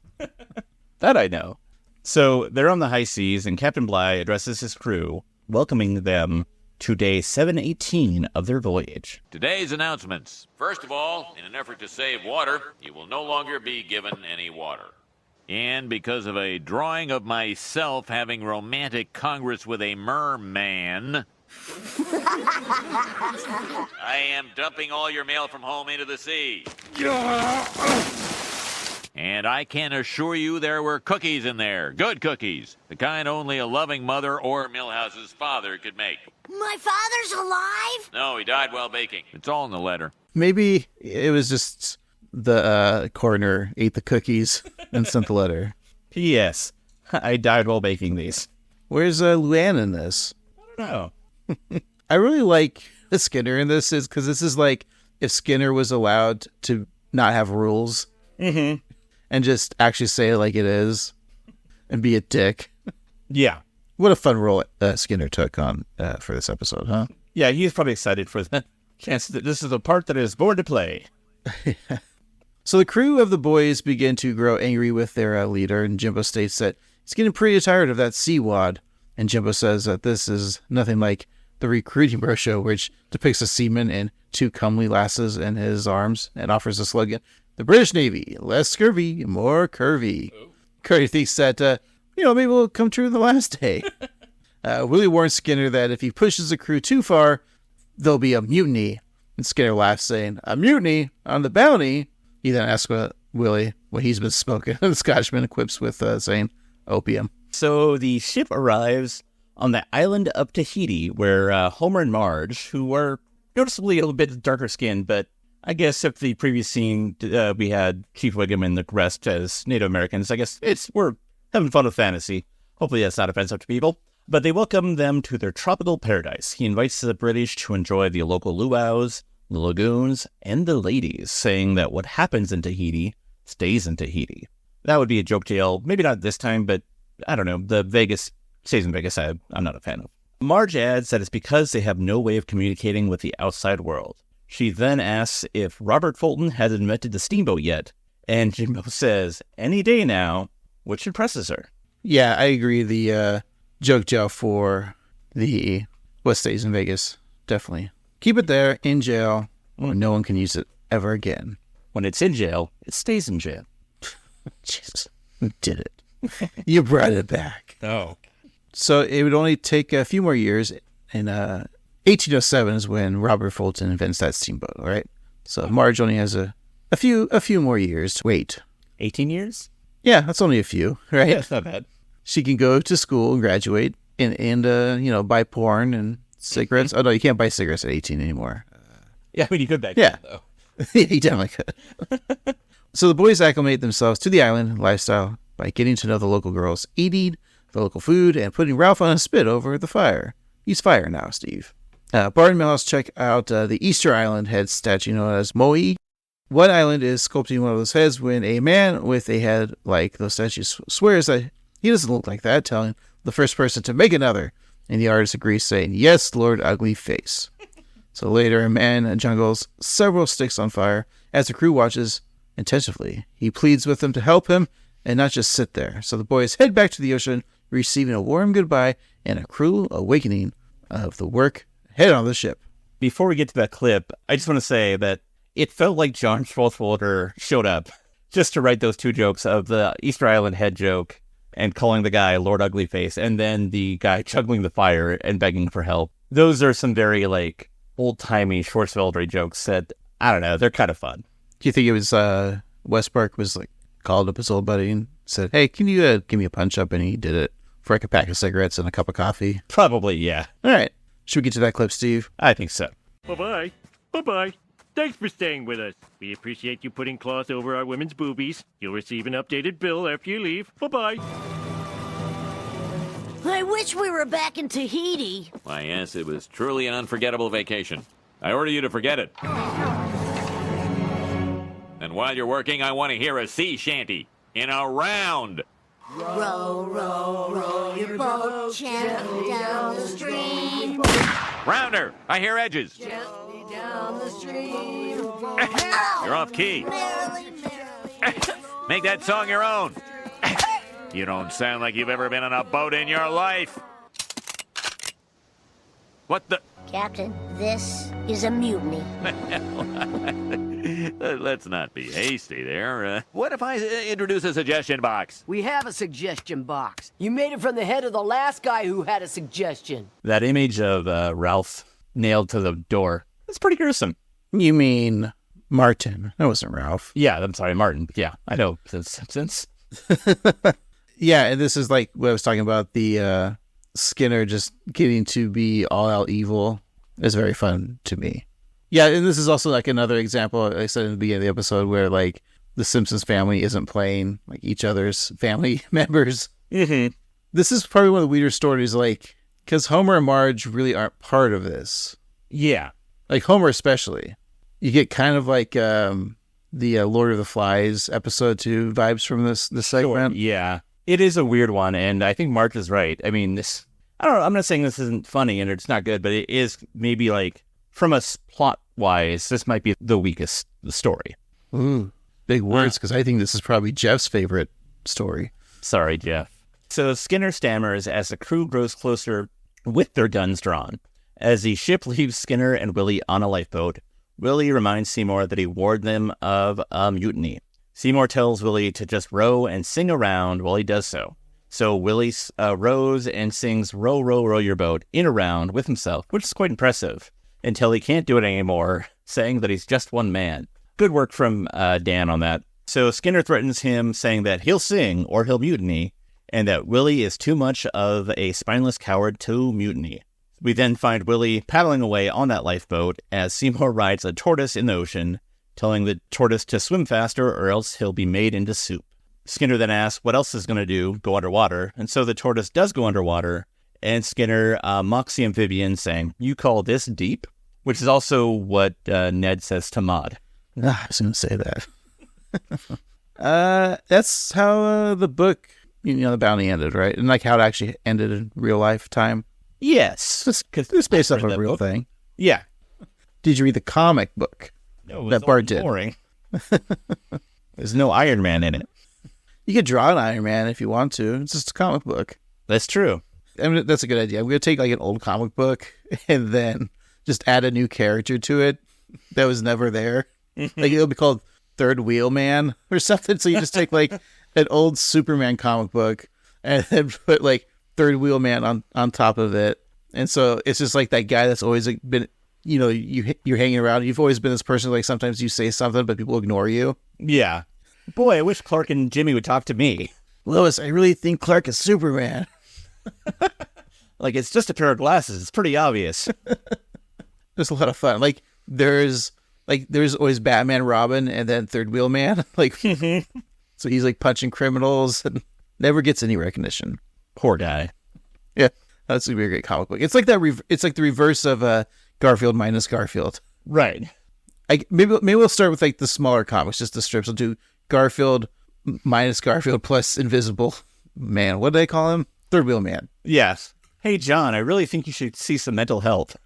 That I know. So they're on the high seas, and Captain Bligh addresses his crew, welcoming them to day 718 of their voyage. Today's announcements. First of all, in an effort to save water, you will no longer be given any water. And because of a drawing of myself having romantic congress with a merman, I am dumping all your mail from home into the sea. And I can assure you there were cookies in there. Good cookies. The kind only a loving mother or Milhouse's father could make. My father's alive? No, he died while baking. It's all in the letter. Maybe it was just the coroner ate the cookies and sent the letter. P.S. I died while baking these. Where's Luann in this? I don't know. I really like the Skinner in this, is because this is like if Skinner was allowed to not have rules and just actually say it like it is and be a dick. Yeah. What a fun role Skinner took on for this episode, huh? Yeah, he's probably excited for the chance that this is a part that is born to play. So the crew of the boys begin to grow angry with their leader, and Jimbo states that he's getting pretty tired of that sea-wad. And Jimbo says that this is nothing like the recruiting brochure, which depicts a seaman and two comely lasses in his arms and offers the slogan, "The British Navy, less scurvy, more curvy." Curry thinks that, maybe it'll come true the last day. Willie warns Skinner that if he pushes the crew too far, there'll be a mutiny. And Skinner laughs, saying, "A mutiny on the Bounty?" He then asks Willie what he's been smoking. The Scotchman equips with saying, "Opium." So the ship arrives on the island of Tahiti, where Homer and Marge, who are noticeably a little bit darker skinned, but I guess if the previous scene we had Chief Wiggum and the rest as Native Americans, I guess we're having fun with fantasy. Hopefully that's not offensive to people. But they welcome them to their tropical paradise. He invites the British to enjoy the local luau's, the lagoons, and the ladies, saying that what happens in Tahiti stays in Tahiti. That would be a joke tale. Maybe not this time, but I don't know. The Vegas stays in Vegas. I'm not a fan of. Marge adds that it's because they have no way of communicating with the outside world. She then asks if Robert Fulton has invented the steamboat yet, and Jimbo says, any day now, which impresses her. Yeah, I agree. The joke jail for the what stays in Vegas. Definitely. Keep it there, in jail, where no one can use it ever again. When it's in jail, it stays in jail. Jesus, who did it? You brought it back. Oh. So it would only take a few more years. In 1807 is when Robert Fulton invents that steamboat, all right? So Marge only has a few more years to wait. 18 years? Yeah, that's only a few, right? Yeah, it's not bad. She can go to school and graduate and buy porn and cigarettes. Oh, no, you can't buy cigarettes at 18 anymore. Yeah, I mean, you could back then, though. Yeah, you definitely could. So the boys acclimate themselves to the island lifestyle by getting to know the local girls, eating the local food, and putting Ralph on a spit over the fire. He's fire now, Steve. Bart and Milhouse check out the Easter Island head statue known as Moe. One island is sculpting one of those heads when a man with a head like those statues swears that he doesn't look like that, telling the first person to make another. And the artist agrees, saying, "Yes, Lord Ugly Face." So later, a man juggles several sticks on fire as the crew watches attentively. He pleads with them to help him and not just sit there. So the boys head back to the ocean, receiving a warm goodbye and a cruel awakening of the work ahead on the ship. Before we get to that clip, I just want to say that it felt like John Schwartzwalder showed up just to write those two jokes of the Easter Island head joke and calling the guy Lord Ugly Face, and then the guy juggling the fire and begging for help. Those are some very, old-timey Schwartzwalder jokes that, I don't know, they're kind of fun. Do you think it was Westbrook was, called up his old buddy and said, "Hey, can you give me a punch-up?" And he did it for, a pack of cigarettes and a cup of coffee? Probably, yeah. All right. Should we get to that clip, Steve? I think so. Bye-bye. Bye-bye. Thanks for staying with us. We appreciate you putting cloth over our women's boobies. You'll receive an updated bill after you leave. Bye-bye. I wish we were back in Tahiti. Why, yes, it was truly an unforgettable vacation. I order you to forget it. And while you're working, I want to hear a sea shanty in a round. Row, row, row your boat gently down the stream. Rounder, I hear edges. Gently down the stream. You're off key. Make that song your own. You don't sound like you've ever been on a boat in your life. What the? Captain, this is a mutiny. Let's not be hasty there. What if I introduce a suggestion box? We have a suggestion box. You made it from the head of the last guy who had a suggestion. That image of Ralph nailed to the door, that's pretty gruesome. You mean Martin? That wasn't Ralph. Yeah, I'm sorry, Martin. Yeah, I know. Simpsons. Yeah, and this is like what I was talking about, the Skinner just getting to be all out evil is very fun to me. Yeah, and this is also like another example, I said in the beginning of the episode, where like the Simpsons family isn't playing like each other's family members. Mm-hmm. This is probably one of the weirder stories, like, because Homer and Marge really aren't part of this. Yeah. Like Homer especially. You get kind of like the Lord of the Flies episode 2 vibes from this segment. Sure, yeah. It is a weird one, and I think Marge is right. I mean, I don't know, I'm not saying this isn't funny and it's not good, but it is maybe like, from a plot-wise, this might be the weakest story. Ooh, big words, because I think this is probably Jeff's favorite story. Sorry, Jeff. So Skinner stammers as the crew grows closer with their guns drawn. As the ship leaves Skinner and Willie on a lifeboat, Willie reminds Seymour that he warned them of a mutiny. Seymour tells Willie to just row and sing around while he does so. So Willie rows and sings "Row, row, row your boat" in a round with himself, which is quite impressive, until he can't do it anymore, saying that he's just one man. Good work from Dan on that. So Skinner threatens him, saying that he'll sing or he'll mutiny, and that Willie is too much of a spineless coward to mutiny. We then find Willie paddling away on that lifeboat as Seymour rides a tortoise in the ocean, telling the tortoise to swim faster or else he'll be made into soup. Skinner then asks what else is going to do, go underwater, and so the tortoise does go underwater, and Skinner mocks the amphibian, saying, "You call this deep?" Which is also what Ned says to Maude. I was going to say that. That's how the book, The Bounty ended, right? And like how it actually ended in real life time. Yes. It's based off a real thing. Yeah. Did you read the comic book that Bart did? Boring. There's no Iron Man in it. You could draw an Iron Man if you want to. It's just a comic book. That's true. I mean, that's a good idea. I'm going to take like an old comic book and then just add a new character to it that was never there. Like it'll be called Third Wheel Man or something. So you just take like an old Superman comic book and then put like Third Wheel Man on top of it. And so it's just like that guy that's always like, been, you're hanging around. You've always been this person, like sometimes you say something, but people ignore you. Yeah. Boy, I wish Clark and Jimmy would talk to me. Lois, I really think Clark is Superman. Like, it's just a pair of glasses. It's pretty obvious. There's a lot of fun. Like, there's always Batman, Robin, and then Third Wheel Man. Like, so he's like punching criminals and never gets any recognition. Poor guy. Yeah, that's gonna be a great comic book. It's like that. It's like the reverse of Garfield minus Garfield. Right. Maybe we'll start with like the smaller comics, just the strips. We'll do Garfield minus Garfield plus Invisible Man. What do they call him? Third Wheel Man. Yes. Hey, John, I really think you should see some mental health.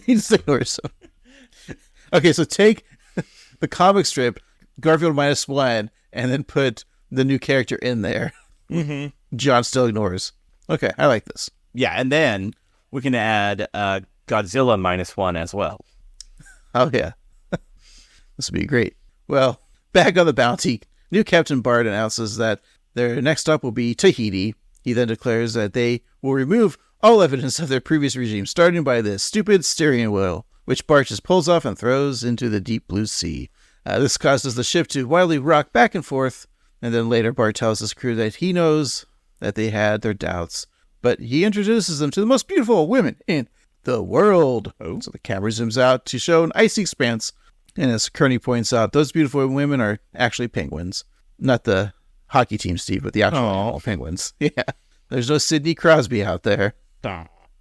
He just ignores him. Okay, so take the comic strip, Garfield minus one, and then put the new character in there. Mm-hmm. John still ignores. Okay, I like this. Yeah, and then we can add Godzilla minus one as well. Oh, yeah. This would be great. Well, back on the Bounty, new Captain Bart announces that their next stop will be Tahiti. He then declares that they will remove all evidence of their previous regime, starting by the stupid steering wheel, which Bart just pulls off and throws into the deep blue sea. This causes the ship to wildly rock back and forth, and then later Bart tells his crew that he knows that they had their doubts, but he introduces them to the most beautiful women in the world. Oh. So the camera zooms out to show an icy expanse, and as Kearney points out, those beautiful women are actually penguins. Not the hockey team, Steve, but the actual penguins. Yeah. There's no Sidney Crosby out there.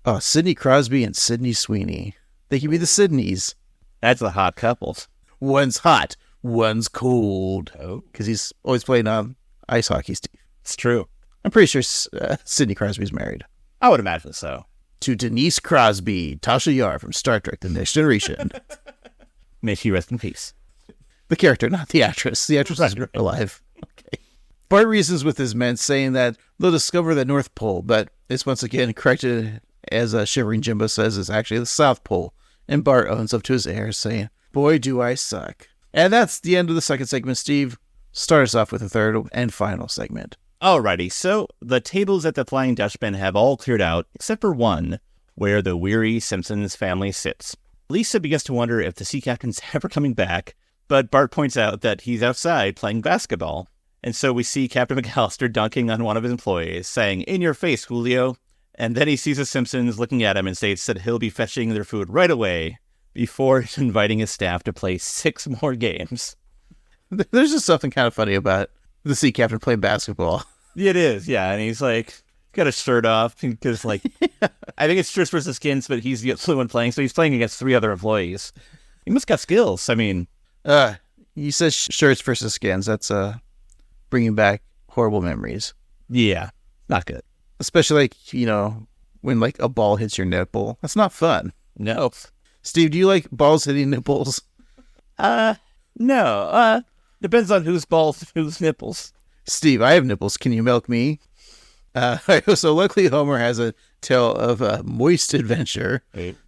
Oh, Sidney Crosby and Sidney Sweeney. They can be the Sidneys. That's the hot couples. One's hot, one's cold. Oh. Because he's always playing on ice hockey, Steve. It's true. I'm pretty sure Sidney Crosby's married. I would imagine so. To Denise Crosby, Tasha Yar from Star Trek The Next Generation. May she rest in peace. The character, not the actress. The actress is alive. Okay. Bart reasons with his men, saying that they'll discover the North Pole, but it's once again corrected, as Shivering Jimbo says, is actually the South Pole. And Bart owns up to his heirs, saying, "Boy, do I suck." And that's the end of the second segment, Steve. Start us off with the third and final segment. Alrighty, so the tables at the Flying Dutchman have all cleared out, except for one, where the weary Simpsons family sits. Lisa begins to wonder if the sea captain's ever coming back, but Bart points out that he's outside playing basketball. And so we see Captain McAllister dunking on one of his employees, saying, "In your face, Julio." And then he sees the Simpsons looking at him and states that he'll be fetching their food right away, before inviting his staff to play 6 more games. There's just something kind of funny about the sea captain playing basketball. It is, yeah. And he's like, got his shirt off because, like, I think it's shirts versus skins, but he's the only one playing, so he's playing against 3 other employees. He must got skills. I mean, he says shirts versus skins. That's bringing back horrible memories. Yeah, not good. Especially, like, you know, when, like, a ball hits your nipple. That's not fun. No. Steve, do you like balls hitting nipples? No. Depends on whose balls, whose nipples. Steve, I have nipples. Can you milk me? So luckily Homer has a tale of a moist adventure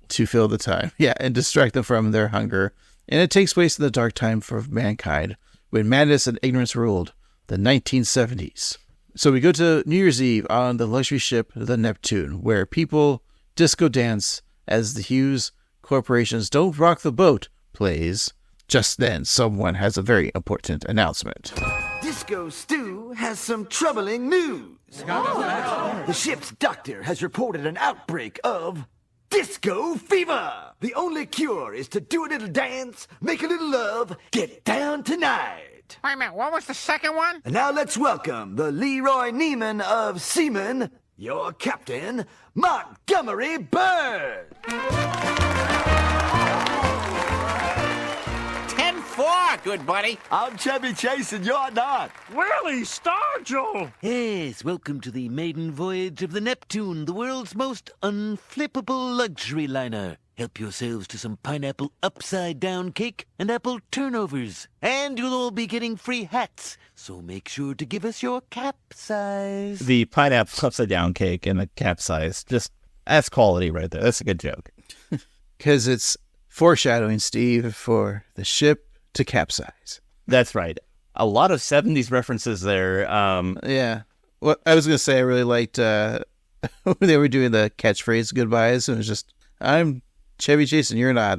to fill the time. Yeah, and distract them from their hunger. And it takes place in the dark time for mankind, when madness and ignorance ruled, the 1970s. So we go to New Year's Eve on the luxury ship, the Neptune, where people disco dance as the Hughes Corporation's Don't Rock the Boat plays. Just then, someone has a very important announcement. Disco Stew has some troubling news. The ship's doctor has reported an outbreak of disco fever. The only cure is to do a little dance, make a little love, get down tonight. Wait a minute, what was the second one? And now let's welcome the Leroy Neiman of Seamen, your captain, Montgomery Bird. 10-4, good buddy. I'm Chevy Chase and you're not. Really, Starjo? Yes, welcome to the maiden voyage of the Neptune, the world's most unflippable luxury liner. Help yourselves to some pineapple upside-down cake and apple turnovers. And you'll all be getting free hats, so make sure to give us your cap size. The pineapple upside-down cake and the cap size, just, that's quality right there. That's a good joke. Because it's foreshadowing, Steve, for the ship to capsize. That's right. A lot of 70s references there. Yeah. Well, I was going to say I really liked when they were doing the catchphrase goodbyes. It was just, I'm Chevy Chase and you're not.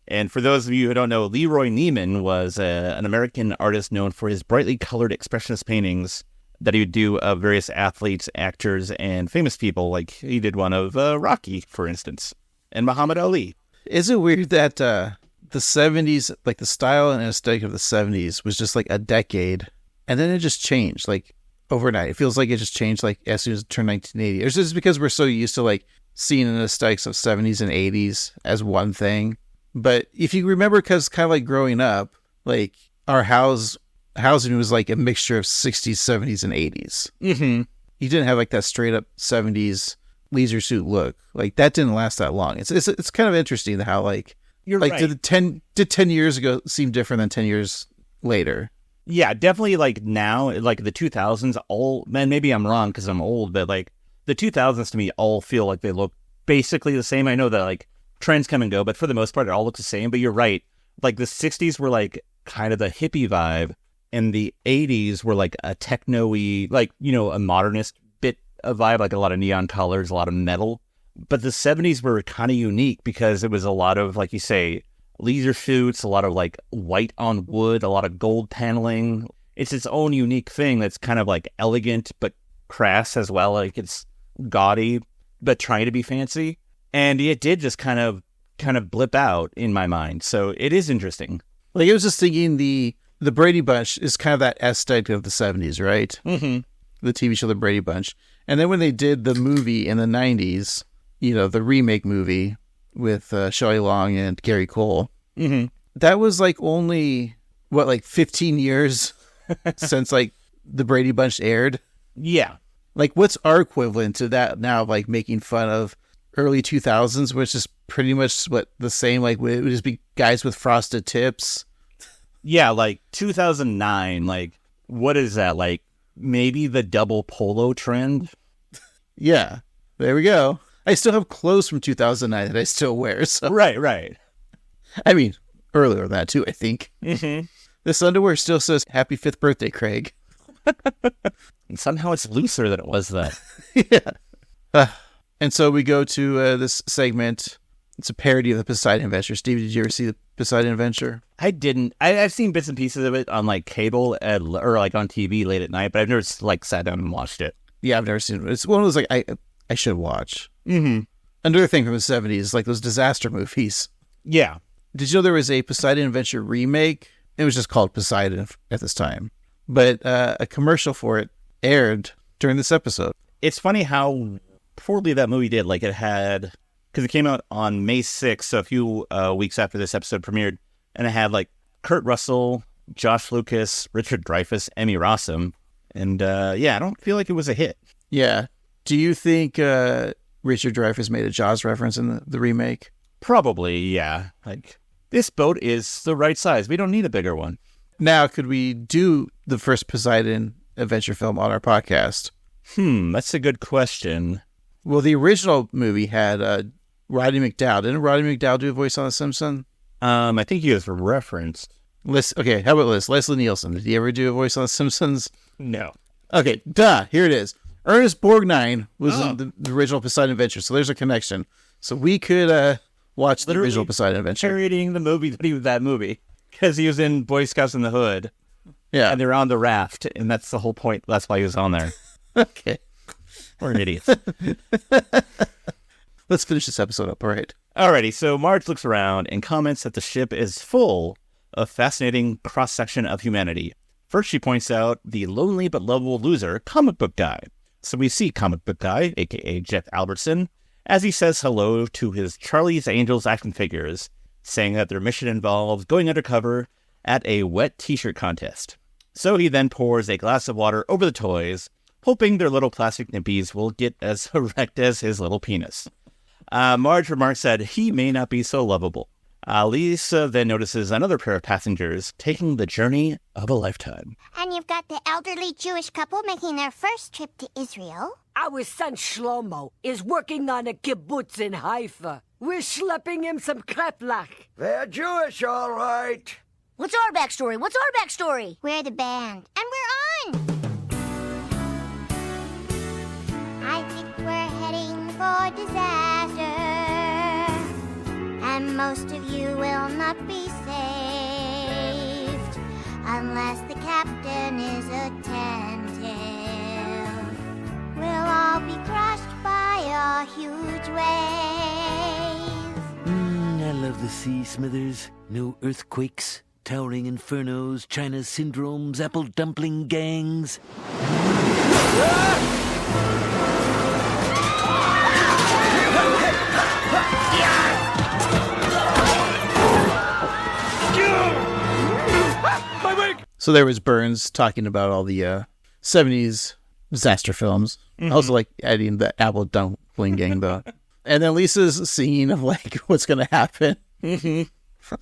And for those of you who don't know, Leroy Neiman was an American artist known for his brightly colored expressionist paintings that he would do of various athletes, actors, and famous people. Like he did one of Rocky, for instance, and Muhammad Ali. Is it weird that the 70s, like the style and aesthetic of the 70s was just like a decade, and then it just changed like overnight? It feels like it just changed like as soon as it turned 1980. Or is this because we're so used to like seeing the aesthetics of 70s and 80s as one thing? But if you remember, because kind of like growing up, like our housing was like a mixture of 60s, 70s, and 80s. Mm-hmm. You didn't have like that straight up 70s leisure suit look. Like that didn't last that long. It's kind of interesting how like you're like right. did 10 years ago seem different than 10 years later? Yeah, definitely. Like now, like the 2000s, all, man, maybe I'm wrong because I'm old, but like the 2000s to me all feel like they look basically the same. I know that like trends come and go, but for the most part, it all looks the same. But you're right. Like the 60s were like kind of the hippie vibe, and the 80s were like a techno-y, like, you know, a modernist bit of vibe, like a lot of neon colors, a lot of metal. But the 70s were kind of unique because it was a lot of, like you say, leisure suits, a lot of like white on wood, a lot of gold paneling. It's its own unique thing that's kind of like elegant but crass as well. Like it's gaudy but trying to be fancy. And it did just kind of blip out in my mind. So it is interesting. Like I was just thinking the Brady Bunch is kind of that aesthetic of the 70s, right? Mm-hmm. The TV show The Brady Bunch. And then when they did the movie in the 90s, you know, the remake movie with Shelley Long and Gary Cole, mm-hmm. that was like only, what, like 15 years since like the Brady Bunch aired? Yeah. Like what's our equivalent to that now, like making fun of early 2000s, which is pretty much what the same, like it would just be guys with frosted tips. Yeah, like 2009, like what is that? Like maybe the double polo trend? Yeah, there we go. I still have clothes from 2009 that I still wear. So. Right. I mean, earlier than that too, I think. Mm-hmm. This underwear still says happy 5th birthday, Craig. And somehow it's looser than it was then. Yeah. And so we go to this segment. It's a parody of the Poseidon Adventure. Steve, did you ever see the Poseidon Adventure? I didn't. I've seen bits and pieces of it on like cable or like on TV late at night, but I've never like sat down and watched it. Yeah, I've never seen it. It's one of those like I should watch. Mm-hmm. another thing from the 70s, like those disaster movies. Yeah. Did you know there was a Poseidon Adventure remake? It was just called Poseidon at this time. But a commercial for it aired during this episode. It's funny how poorly that movie did. Like, it had... Because it came out on May 6th, so a few weeks after this episode premiered. And it had, like, Kurt Russell, Josh Lucas, Richard Dreyfuss, Emmy Rossum. And, yeah, I don't feel like it was a hit. Yeah. Do you think Richard Dreyfuss made a Jaws reference in the remake? Probably, yeah. Like, this boat is the right size. We don't need a bigger one. Now, could we do the first Poseidon adventure film on our podcast? That's a good question. Well, the original movie had Roddy McDowall. Didn't Roddy McDowall do a voice on The Simpsons? I think he was referenced. Okay, how about this? Leslie Nielsen. Did he ever do a voice on The Simpsons? No. Okay, here it is. Ernest Borgnine was in the original Poseidon Adventure, so there's a connection. So we could watch the original Poseidon Adventure. Parodying the movie that movie. Because he was in Boy Scouts in the Hood. Yeah. And they're on the raft, and that's the whole point. That's why he was on there. Okay. We're an idiot. Let's finish this episode up, all right? Alrighty, so Marge looks around and comments that the ship is full of fascinating cross-section of humanity. First, she points out the lonely but lovable loser, Comic Book Guy. So we see Comic Book Guy, a.k.a. Jeff Albertson, as he says hello to his Charlie's Angels action figures, saying that their mission involves going undercover at a wet t-shirt contest. So he then pours a glass of water over the toys, hoping their little plastic nippies will get as erect as his little penis. Marge remarks that he may not be so lovable. Lisa then notices another pair of passengers taking the journey of a lifetime. And you've got the elderly Jewish couple making their first trip to Israel. Our son Shlomo is working on a kibbutz in Haifa. We're schlepping him some kreplach. They're Jewish, all right. What's our backstory? We're the band, and we're on! I think we're heading for disaster, and most of you will not be saved unless the captain is attentive. We'll all be crushed by a huge wave. I love the sea, Smithers. No earthquakes, towering infernos, China syndromes, apple dumpling gangs. So there was Burns talking about all the 70s disaster films. I also like adding the apple dumpling gang, though. And then Lisa's scene of, like, what's going to happen. It's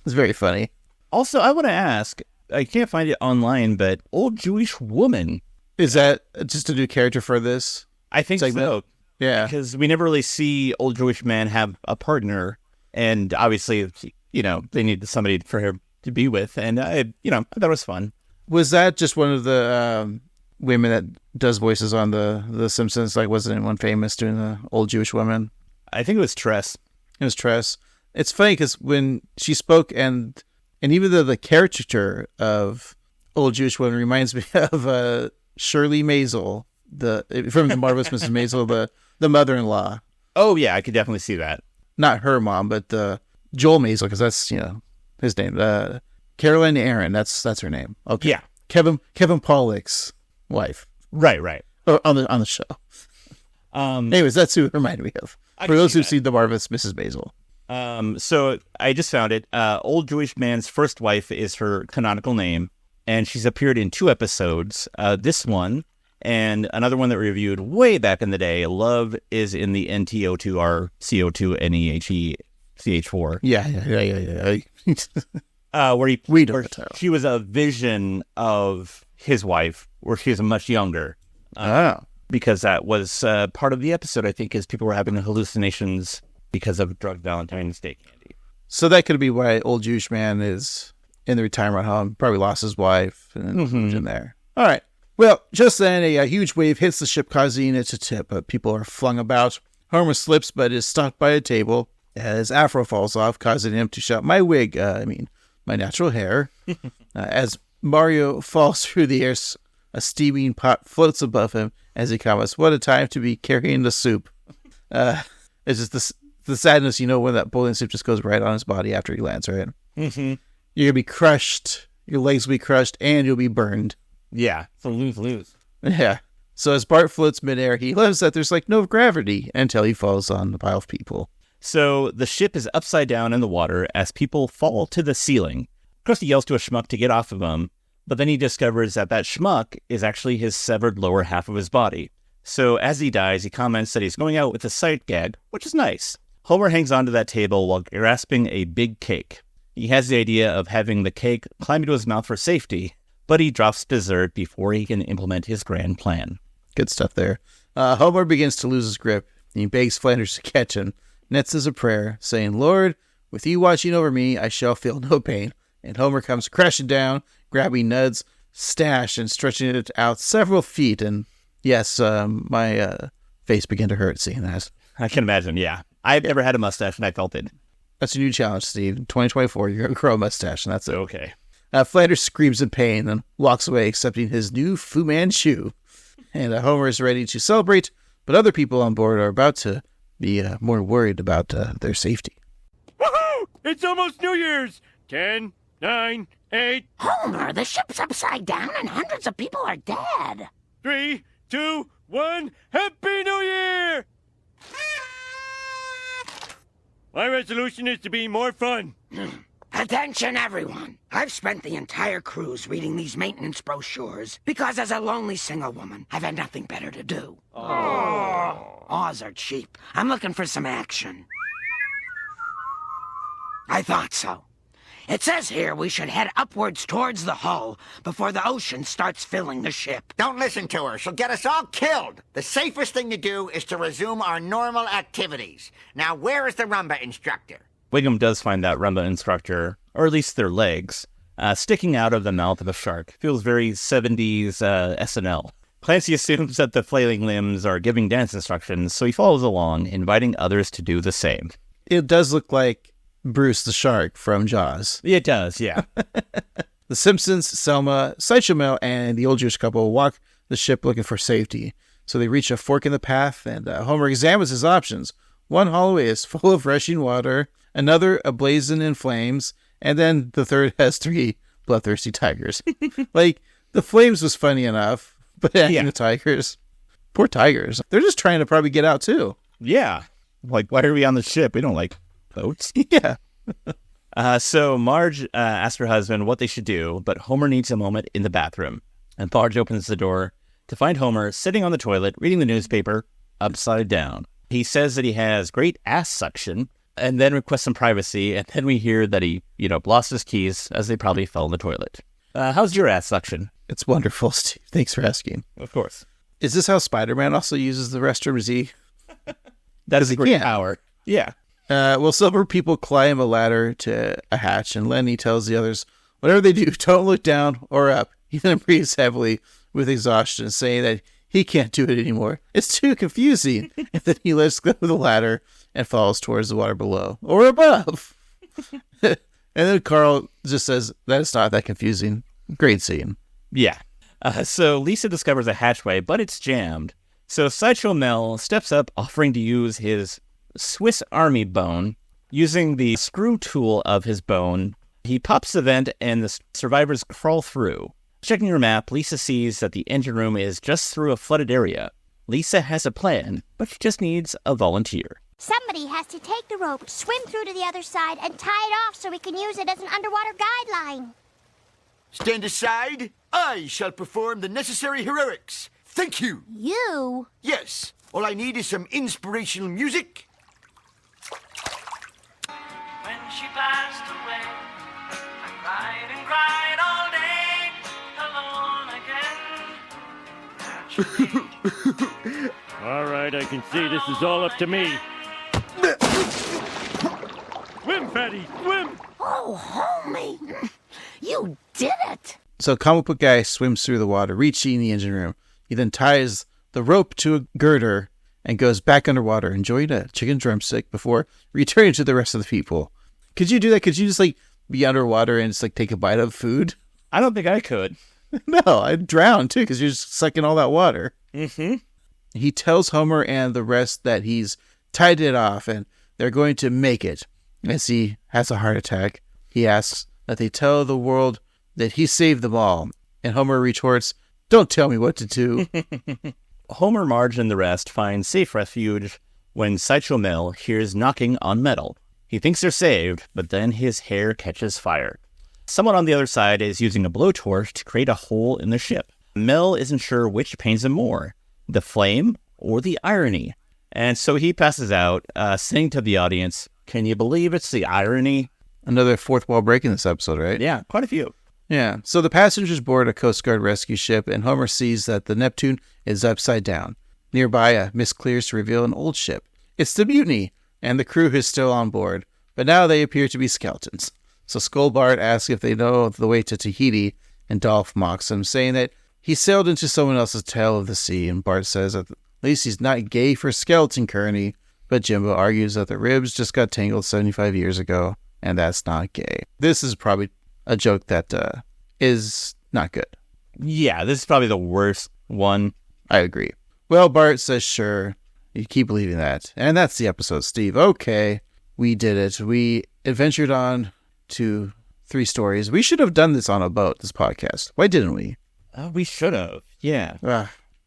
very funny. Also, I want to ask, I can't find it online, but Old Jewish Woman. Is that just a new character for this? I think so. Yeah. Because we never really see Old Jewish Man have a partner. And obviously, you know, they needed somebody for her to be with. And, I thought it was fun. Was that just one of the women that does voices on the Simpsons? Like, wasn't anyone famous doing the Old Jewish Woman? I think it was Tress. It was Tress. It's funny because when she spoke, and even though the caricature of Old Jewish Woman reminds me of Shirley Maisel, from the Marvelous Mrs. Maisel, the mother-in-law. Oh yeah, I could definitely see that. Not her mom, but Joel Maisel, because that's his name. Caroline Aaron, that's her name. Okay. Yeah. Kevin Pollak's wife. Right. On the show. Anyways, that's who it reminded me of. For those who've seen the Marvelous Mrs. Maisel. So I just found it. Old Jewish Man's first wife is her canonical name, and she's appeared in 2 episodes. This one and another one that we reviewed way back in the day. Love is in the NTO2R CO2 NEHECH4. Yeah. Where she was a vision of his wife, where she was much younger. Because that was part of the episode, I think, is people were having hallucinations because of drug Valentine's Day candy. So that could be why Old Jewish Man is in the retirement home. Probably lost his wife and in there. All right. Well, just then a huge wave hits the ship, causing it to tip. People are flung about. Homer slips, but is stopped by a table as afro falls off, causing him to shout, "My wig! My natural hair." As Mario falls through the air, a steaming pot floats above him as he comments, "What a time to be carrying the soup." It's just this the sadness, when that bowling soup just goes right on his body after he lands, right? Mm-hmm. You're going to be crushed, your legs will be crushed, and you'll be burned. Yeah, it's a lose-lose. Yeah. So as Bart floats midair, he learns that there's no gravity until he falls on the pile of people. So the ship is upside down in the water as people fall to the ceiling. Krusty yells to a schmuck to get off of him, but then he discovers that schmuck is actually his severed lower half of his body. So as he dies, he comments that he's going out with a sight gag, which is nice. Homer hangs onto that table while grasping a big cake. He has the idea of having the cake climb into his mouth for safety, but he drops dessert before he can implement his grand plan. Good stuff there. Homer begins to lose his grip. He begs Flanders to catch him. Ned says a prayer, saying, "Lord, with you watching over me, I shall feel no pain." And Homer comes crashing down, grabbing Ned's stash and stretching it out several feet. And yes, my face began to hurt seeing that. I can imagine, yeah. I've never had a mustache, and I felt it. That's a new challenge, Steve. In 2024, you're going to grow a mustache, and that's it. Okay. Flanders screams in pain and walks away, accepting his new Fu Manchu. And Homer is ready to celebrate, but other people on board are about to be more worried about their safety. Woohoo! It's almost New Year's! 10, 9, 8... Homer, the ship's upside down and hundreds of people are dead. 3, 2, 1... Happy New Year! My resolution is to be more fun. Attention, everyone. I've spent the entire cruise reading these maintenance brochures because as a lonely single woman, I've had nothing better to do. Aws are cheap. I'm looking for some action. I thought so. It says here we should head upwards towards the hull before the ocean starts filling the ship. Don't listen to her. She'll get us all killed. The safest thing to do is to resume our normal activities. Now, where is the rumba instructor? Wiggum does find that rumba instructor, or at least their legs, sticking out of the mouth of a shark. Feels very 70s SNL. Clancy assumes that the flailing limbs are giving dance instructions, so he follows along, inviting others to do the same. It does look like Bruce the shark from Jaws. It does, yeah. The Simpsons, Selma, Sideshow Mel, and the old Jewish couple walk the ship looking for safety. So they reach a fork in the path, and Homer examines his options. One hallway is full of rushing water, another ablazing in flames, and then the third has 3 bloodthirsty tigers. The flames was funny enough, but the tigers, poor tigers, they're just trying to probably get out too. Yeah. Why are we on the ship? We don't like boats. Yeah. So Marge asks her husband what they should do, but Homer needs a moment in the bathroom. And Marge opens the door to find Homer sitting on the toilet reading the newspaper upside down. He says that he has great ass suction, and then requests some privacy, and then we hear that he, lost his keys as they probably fell in the toilet. How's your ass suction? It's wonderful, Steve. Thanks for asking. Of course. Is this how Spider-Man also uses the restroom? Is he? That is a great power. Yeah. Well, several people climb a ladder to a hatch, and Lenny tells the others, whatever they do, don't look down or up. He then breathes heavily with exhaustion, saying that he can't do it anymore. It's too confusing. And then he lets go of the ladder and falls towards the water below or above. And then Carl just says, that is not that confusing. Great scene. Yeah. So Lisa discovers a hatchway, but it's jammed. So Sideshow Mel steps up, offering to use his Swiss Army bone. Using the screw tool of his bone, he pops the vent and the survivors crawl through. Checking her map, Lisa sees that the engine room is just through a flooded area. Lisa has a plan, but she just needs a volunteer. Somebody has to take the rope, swim through to the other side, and tie it off so we can use it as an underwater guideline. Stand aside. I shall perform the necessary heroics. Thank you. You? Yes. All I need is some inspirational music. When she passed away, I cried and cried all day, alone again. All right, I can see this is all up to me. Swim, Fatty, swim! Oh, homie, you did it! So comic book guy swims through the water, reaching the engine room. He then ties the rope to a girder and goes back underwater, enjoying a chicken drumstick before returning to the rest of the people. Could you do that? Could you just be underwater and just take a bite of food? I don't think I could. No, I'd drown too because you're just sucking all that water. Mm-hmm. He tells Homer and the rest that he's tied it off, and they're going to make it. As he has a heart attack, he asks that they tell the world that he saved them all. And Homer retorts, "Don't tell me what to do." Homer, Marge, and the rest find safe refuge when Sideshow Mel hears knocking on metal. He thinks they're saved, but then his hair catches fire. Someone on the other side is using a blowtorch to create a hole in the ship. Mel isn't sure which pains him more, the flame or the irony. And so he passes out, saying to the audience, "Can you believe it's the irony?" Another fourth wall break in this episode, right? Yeah, quite a few. Yeah, so the passengers board a Coast Guard rescue ship, and Homer sees that the Neptune is upside down. Nearby, a mist clears to reveal an old ship. It's the Mutiny, and the crew is still on board, but now they appear to be skeletons. So Skull Bart asks if they know the way to Tahiti, and Dolph mocks him, saying that he sailed into someone else's tale of the sea, and Bart says that at least he's not gay for skeleton Kearney, but Jimbo argues that the ribs just got tangled 75 years ago, and that's not gay. This is probably a joke that is not good. Yeah, this is probably the worst one. I agree. Well, Bart says sure. You keep believing that. And that's the episode, Steve. Okay, we did it. We adventured on to 3 stories. We should have done this on a boat, this podcast. Why didn't we? We should have. Yeah.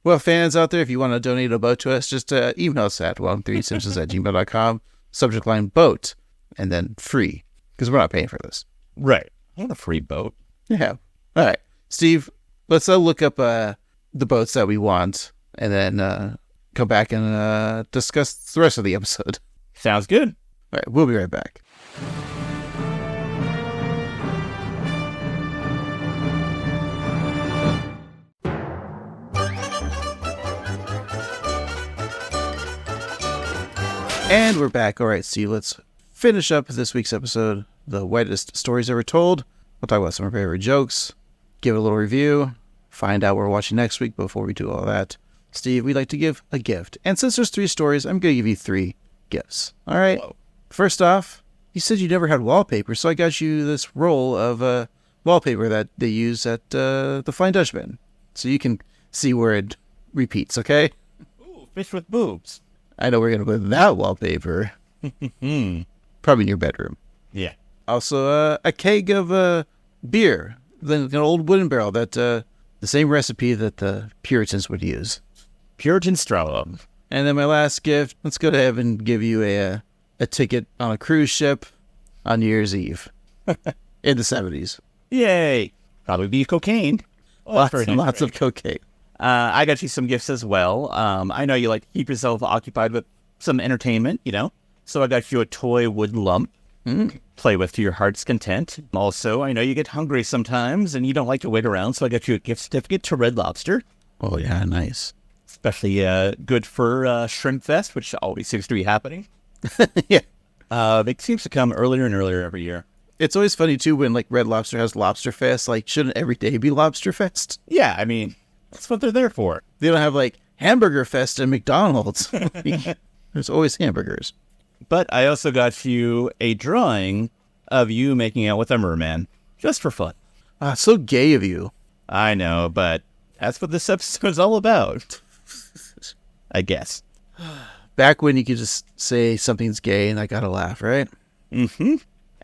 Well, fans out there, if you want to donate a boat to us, just email us at 113simpsons@gmail.com. Subject line boat, and then free, because we're not paying for this. Right. I want a free boat. Yeah. All right. Steve, let's look up the boats that we want, and then come back and discuss the rest of the episode. Sounds good. All right. We'll be right back. And we're back. All right, Steve, let's finish up this week's episode, the Wettest Stories Ever Told. We'll talk about some of our favorite jokes, give it a little review, find out what we're watching next week before we do all that. Steve, we'd like to give a gift. And since there's 3 stories, I'm going to give you 3 gifts. All right? Whoa. First off, you said you never had wallpaper, so I got you this roll of wallpaper that they use at the Flying Dutchman. So you can see where it repeats, okay? Ooh, fish with boobs. I know we're going to put that wallpaper. Probably in your bedroom. Yeah. Also, a keg of beer. An old wooden barrel that the same recipe that the Puritans would use. Puritan straw. And then my last gift, let's go ahead and give you a ticket on a cruise ship on New Year's Eve in the 70s. Yay. Probably be cocaine. Lots of cocaine. I got you some gifts as well. I know you like to keep yourself occupied with some entertainment, you know. So I got you a toy wood lump. Play with to your heart's content. Also, I know you get hungry sometimes and you don't like to wait around, so I got you a gift certificate to Red Lobster. Oh, yeah, nice. Especially good for Shrimp Fest, which always seems to be happening. Yeah. It seems to come earlier and earlier every year. It's always funny, too, when, like, Red Lobster has Lobster Fest. Like, shouldn't every day be Lobster Fest? Yeah, I mean, that's what they're there for. They don't have, like, Hamburger Fest at McDonald's. There's always hamburgers. But I also got you a drawing of you making out with a merman, just for fun. So gay of you. I know, but that's what this episode's all about. I guess. Back when you could just say something's gay and I gotta laugh, right? Mm-hmm.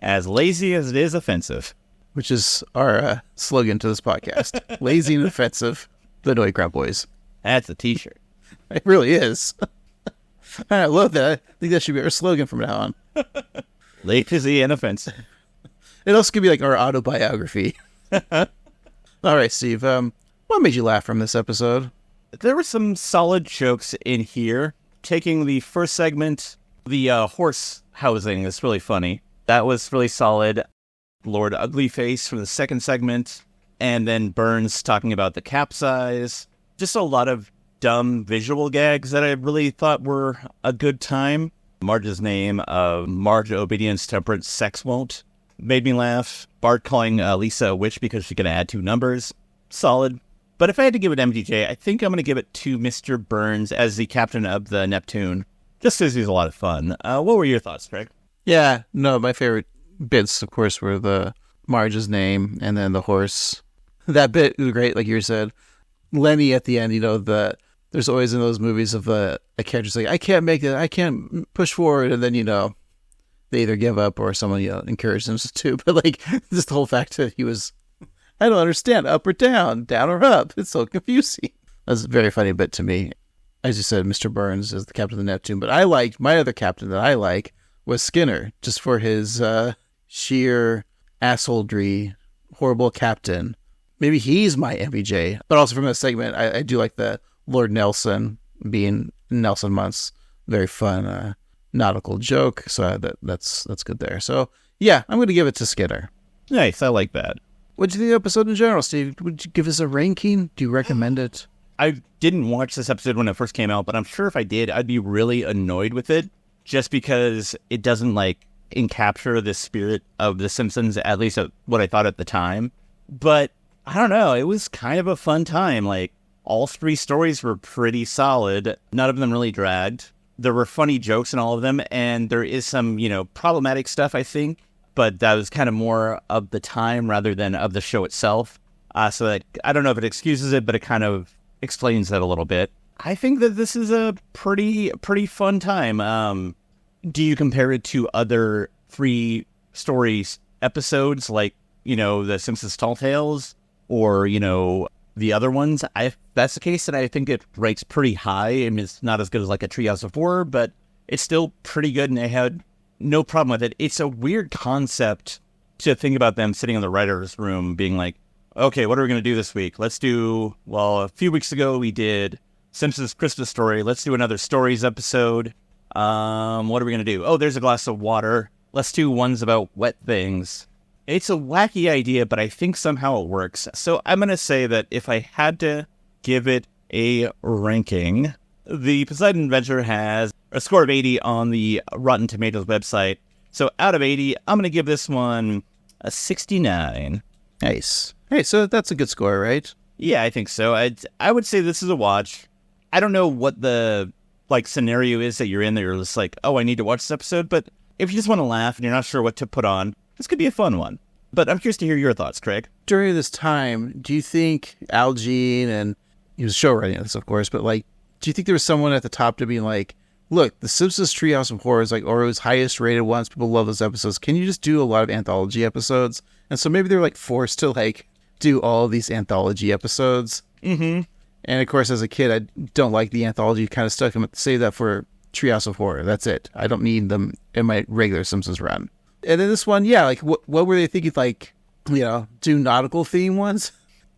As lazy as it is offensive. Which is our slogan to this podcast. Lazy and offensive. The Noy Crowd Boys. That's a t-shirt. It really is. I love that. I think that should be our slogan from now on. Lazy and offensive. It also could be like our autobiography. All right, Steve. What made you laugh from this episode? There were some solid jokes in here. Taking the first segment, the horse housing is really funny. That was really solid. Lord Uglyface from the second segment. And then Burns talking about the capsize. Just a lot of dumb visual gags that I really thought were a good time. Marge's name of Marge Obedience Temperance Sex Won't made me laugh. Bart calling Lisa a witch because she can add 2 numbers. Solid. But if I had to give it MTJ, I think I'm going to give it to Mr. Burns as the captain of the Neptune. Just because he's a lot of fun. What were your thoughts, Craig? Yeah, no, my favorite bits, of course, were the Marge's name and then the horse. That bit was great, like you said. Lenny at the end, you know, the there's always in those movies of a character's like, I can't make it, I can't push forward, and then they either give up or someone encourages them to. But like just the whole fact that he was, I don't understand, up or down or up. It's so confusing. That's a very funny bit to me. As you said, Mr. Burns is the captain of the Neptune, but my other captain that I like was Skinner, just for his sheer assholery, horrible captain. Maybe he's my MVJ, but also from that segment, I do like the Lord Nelson being Nelson Muntz. Very fun nautical joke, so that's good there. So yeah, I'm going to give it to Skinner. Nice, I like that. What do you think of the episode in general, Steve? Would you give us a ranking? Do you recommend it? I didn't watch this episode when it first came out, but I'm sure if I did, I'd be really annoyed with it, just because it doesn't encapture the spirit of The Simpsons, at least what I thought at the time. But I don't know, it was kind of a fun time. Like, all three stories were pretty solid. None of them really dragged. There were funny jokes in all of them, and there is some, problematic stuff, I think, but that was kind of more of the time rather than of the show itself. So that, I don't know if it excuses it, but it kind of explains that a little bit. I think that this is a pretty fun time. Do you compare it to other free stories episodes like, the Simpsons Tall Tales or, the other ones? If that's the case, then I think it ranks pretty high. I mean, it's not as good as like a Treehouse of Horror, but it's still pretty good, and I had no problem with it. It's a weird concept to think about them sitting in the writer's room being like, okay, what are we going to do this week? Let's do, a few weeks ago we did Simpsons Christmas Story. Let's do another Stories episode. What are we going to do? Oh, there's a glass of water. Let's do ones about wet things. It's a wacky idea, but I think somehow it works. So I'm going to say that if I had to give it a ranking, the Poseidon Adventure has a score of 80 on the Rotten Tomatoes website. So out of 80, I'm going to give this one a 69. Nice. Hey, so that's a good score, right? Yeah, I think so. I would say this is a watch. I don't know what the scenario is that you're in that you're just like, oh, I need to watch this episode. But if you just want to laugh and you're not sure what to put on, this could be a fun one. But I'm curious to hear your thoughts, Craig. During this time, do you think Al Jean, and he was showrunning this, of course, but do you think there was someone at the top to be like, look, the Simpsons Treehouse of Horror is Orio's highest rated ones. People love those episodes. Can you just do a lot of anthology episodes? And so maybe they're forced to do all these anthology episodes. Mm-hmm. And of course, as a kid, I don't like the anthology kind of stuff. I'm going to save that for Treehouse of Horror. That's it. I don't need them in my regular Simpsons run. And then this one, yeah, what were they thinking? Do nautical theme ones?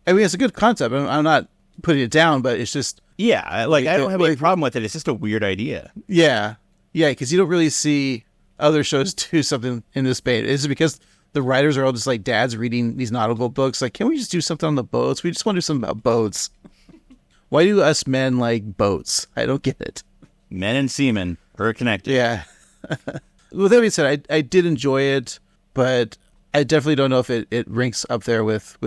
I mean, it's a good concept. I'm not putting it down, but it's just... Yeah, I don't have any problem with it. It's just a weird idea. Yeah. Yeah, because you don't really see other shows do something in this vein. Is it because the writers are all just dads reading these nautical books? Can we just do something on the boats? We just want to do something about boats. Why do us men like boats? I don't get it. Men and seamen are connected. Yeah. With that being said, I did enjoy it, but I definitely don't know if it ranks up there with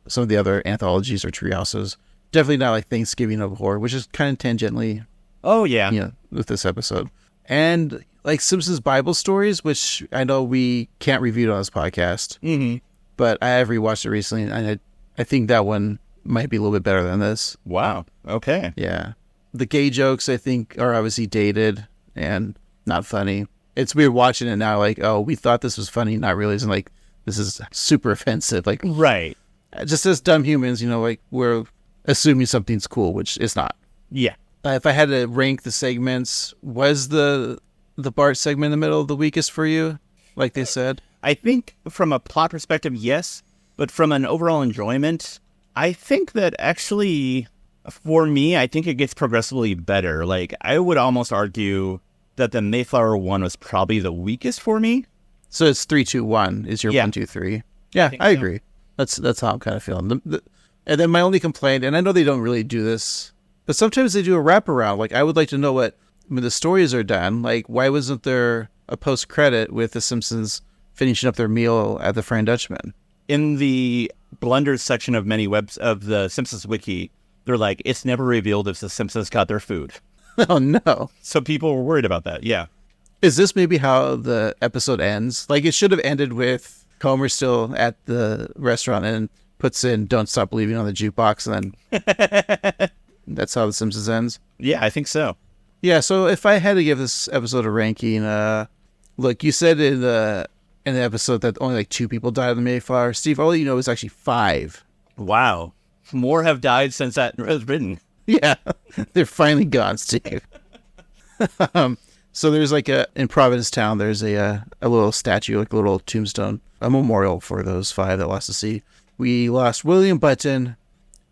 some of the other anthologies or treehouses. Definitely not Thanksgiving of Horror, which is kind of tangentially. Oh, yeah. With this episode. And Simpsons Bible Stories, which I know we can't review it on this podcast. Mm-hmm. But I have rewatched it recently, and I think that one might be a little bit better than this. Wow. Okay. Yeah. The gay jokes, I think, are obviously dated and not funny. It's weird watching it now, oh, we thought this was funny, not realizing, this is super offensive. Right. Just as dumb humans, we're assuming something's cool, which it's not. Yeah. If I had to rank the segments, was the Bart segment in the middle the weakest for you, like they said? I think from a plot perspective, yes. But from an overall enjoyment, I think that actually, for me, I think it gets progressively better. I would almost argue that the Mayflower one was probably the weakest for me. So it's 3, 2, 1 is your 1, 2, 3. Yeah, I agree. That's how I'm kind of feeling. And then my only complaint, and I know they don't really do this, but sometimes they do a wraparound. I would like to know when the stories are done, why wasn't there a post-credit with the Simpsons finishing up their meal at the Frying Dutchman? In the blunders section of many webs of the Simpsons wiki, they're it's never revealed if the Simpsons got their food. Oh, no. So people were worried about that, yeah. Is this maybe how the episode ends? It should have ended with Homer still at the restaurant and puts in Don't Stop Believing on the jukebox, and then That's how The Simpsons ends. Yeah, I think so. Yeah, so if I had to give this episode a ranking, look, you said in the episode that only like 2 people died on the Mayflower. Steve, all you know is actually 5. Wow. More have died since that was written. Yeah, they're finally gone, Steve. So there's like in Provincetown, there's a little statue, like a little tombstone, a memorial for those 5 that lost the sea. We lost William Button,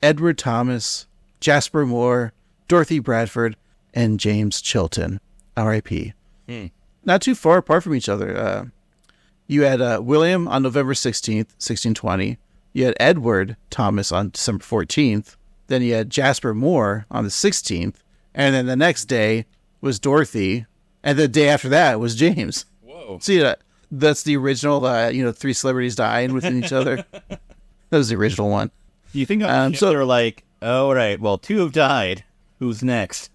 Edward Thomas, Jasper Moore, Dorothy Bradford, and James Chilton. R.I.P. Not too far apart from each other. You had William on November 16th, 1620. You had Edward Thomas on December 14th. Then you had Jasper Moore on the 16th. And then the next day was Dorothy. And the day after that was James. Whoa. See, that's the original, 3 celebrities dying within each other. That was the original one. Do you think they're like, oh, right, well, 2 have died. Who's next?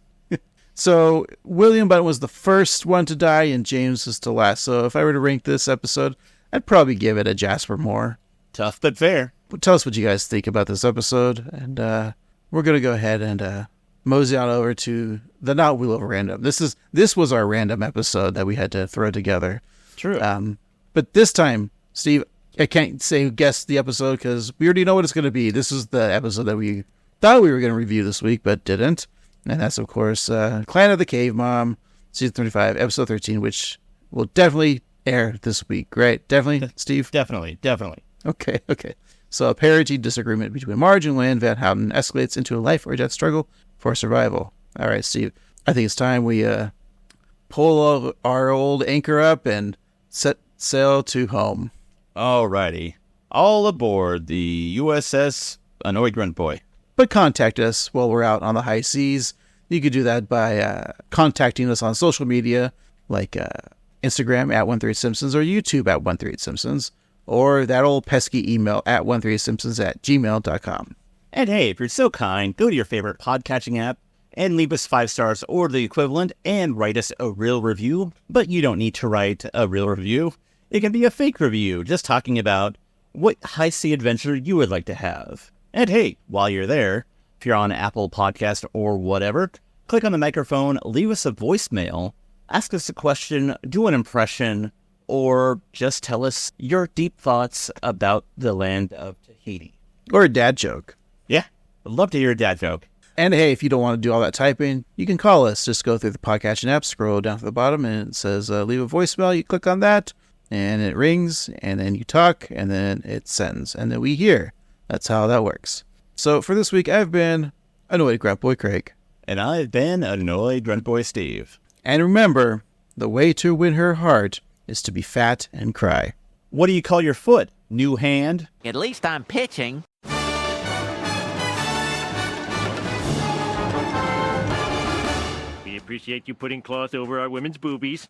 So William Button was the first one to die, and James was the last. So if I were to rank this episode, I'd probably give it a Jasper Moore. Tough but fair. Tell us what you guys think about this episode, and we're gonna go ahead and mosey on over to the Not Wheel of Random. This was our random episode that we had to throw together. True. But this time, Steve, I can't say guess the episode because we already know what it's going to be. This is the episode that we thought we were going to review this week, but didn't. And that's, of course, Clan of the Cave Mom, Season 35, Episode 13, which will definitely air this week, right? Definitely, Steve? Definitely. Okay. So a parity disagreement between Marge and Lynn Van Houten escalates into a life or death struggle for survival. All right, Steve, I think it's time we pull our old anchor up and set sail to home. Alrighty. All aboard the USS Annoyed Grunt Boy. But contact us while we're out on the high seas. You could do that by contacting us on social media, like Instagram at 138simpsons or YouTube at 138simpsons, or that old pesky email at 138simpsons@gmail.com. And hey, if you're so kind, go to your favorite podcatching app and leave us 5 stars or the equivalent and write us a real review. But you don't need to write a real review. It can be a fake review, just talking about what high sea adventure you would like to have. And hey, while you're there, if you're on Apple Podcast or whatever, click on the microphone, leave us a voicemail, ask us a question, do an impression, or just tell us your deep thoughts about the land of Tahiti. Or a dad joke. Yeah, I'd love to hear a dad joke. And hey, if you don't want to do all that typing, you can call us. Just go through the podcasting app, scroll down to the bottom, and it says leave a voicemail. You click on that, and it rings, and then you talk, and then it sends, and then we hear. That's how that works. So for this week, I've been Annoyed Grunt Boy Craig. And I've been Annoyed Grunt Boy Steve. And remember, the way to win her heart is to be fat and cry. What do you call your foot? New hand? At least I'm pitching. We appreciate you putting cloth over our women's boobies.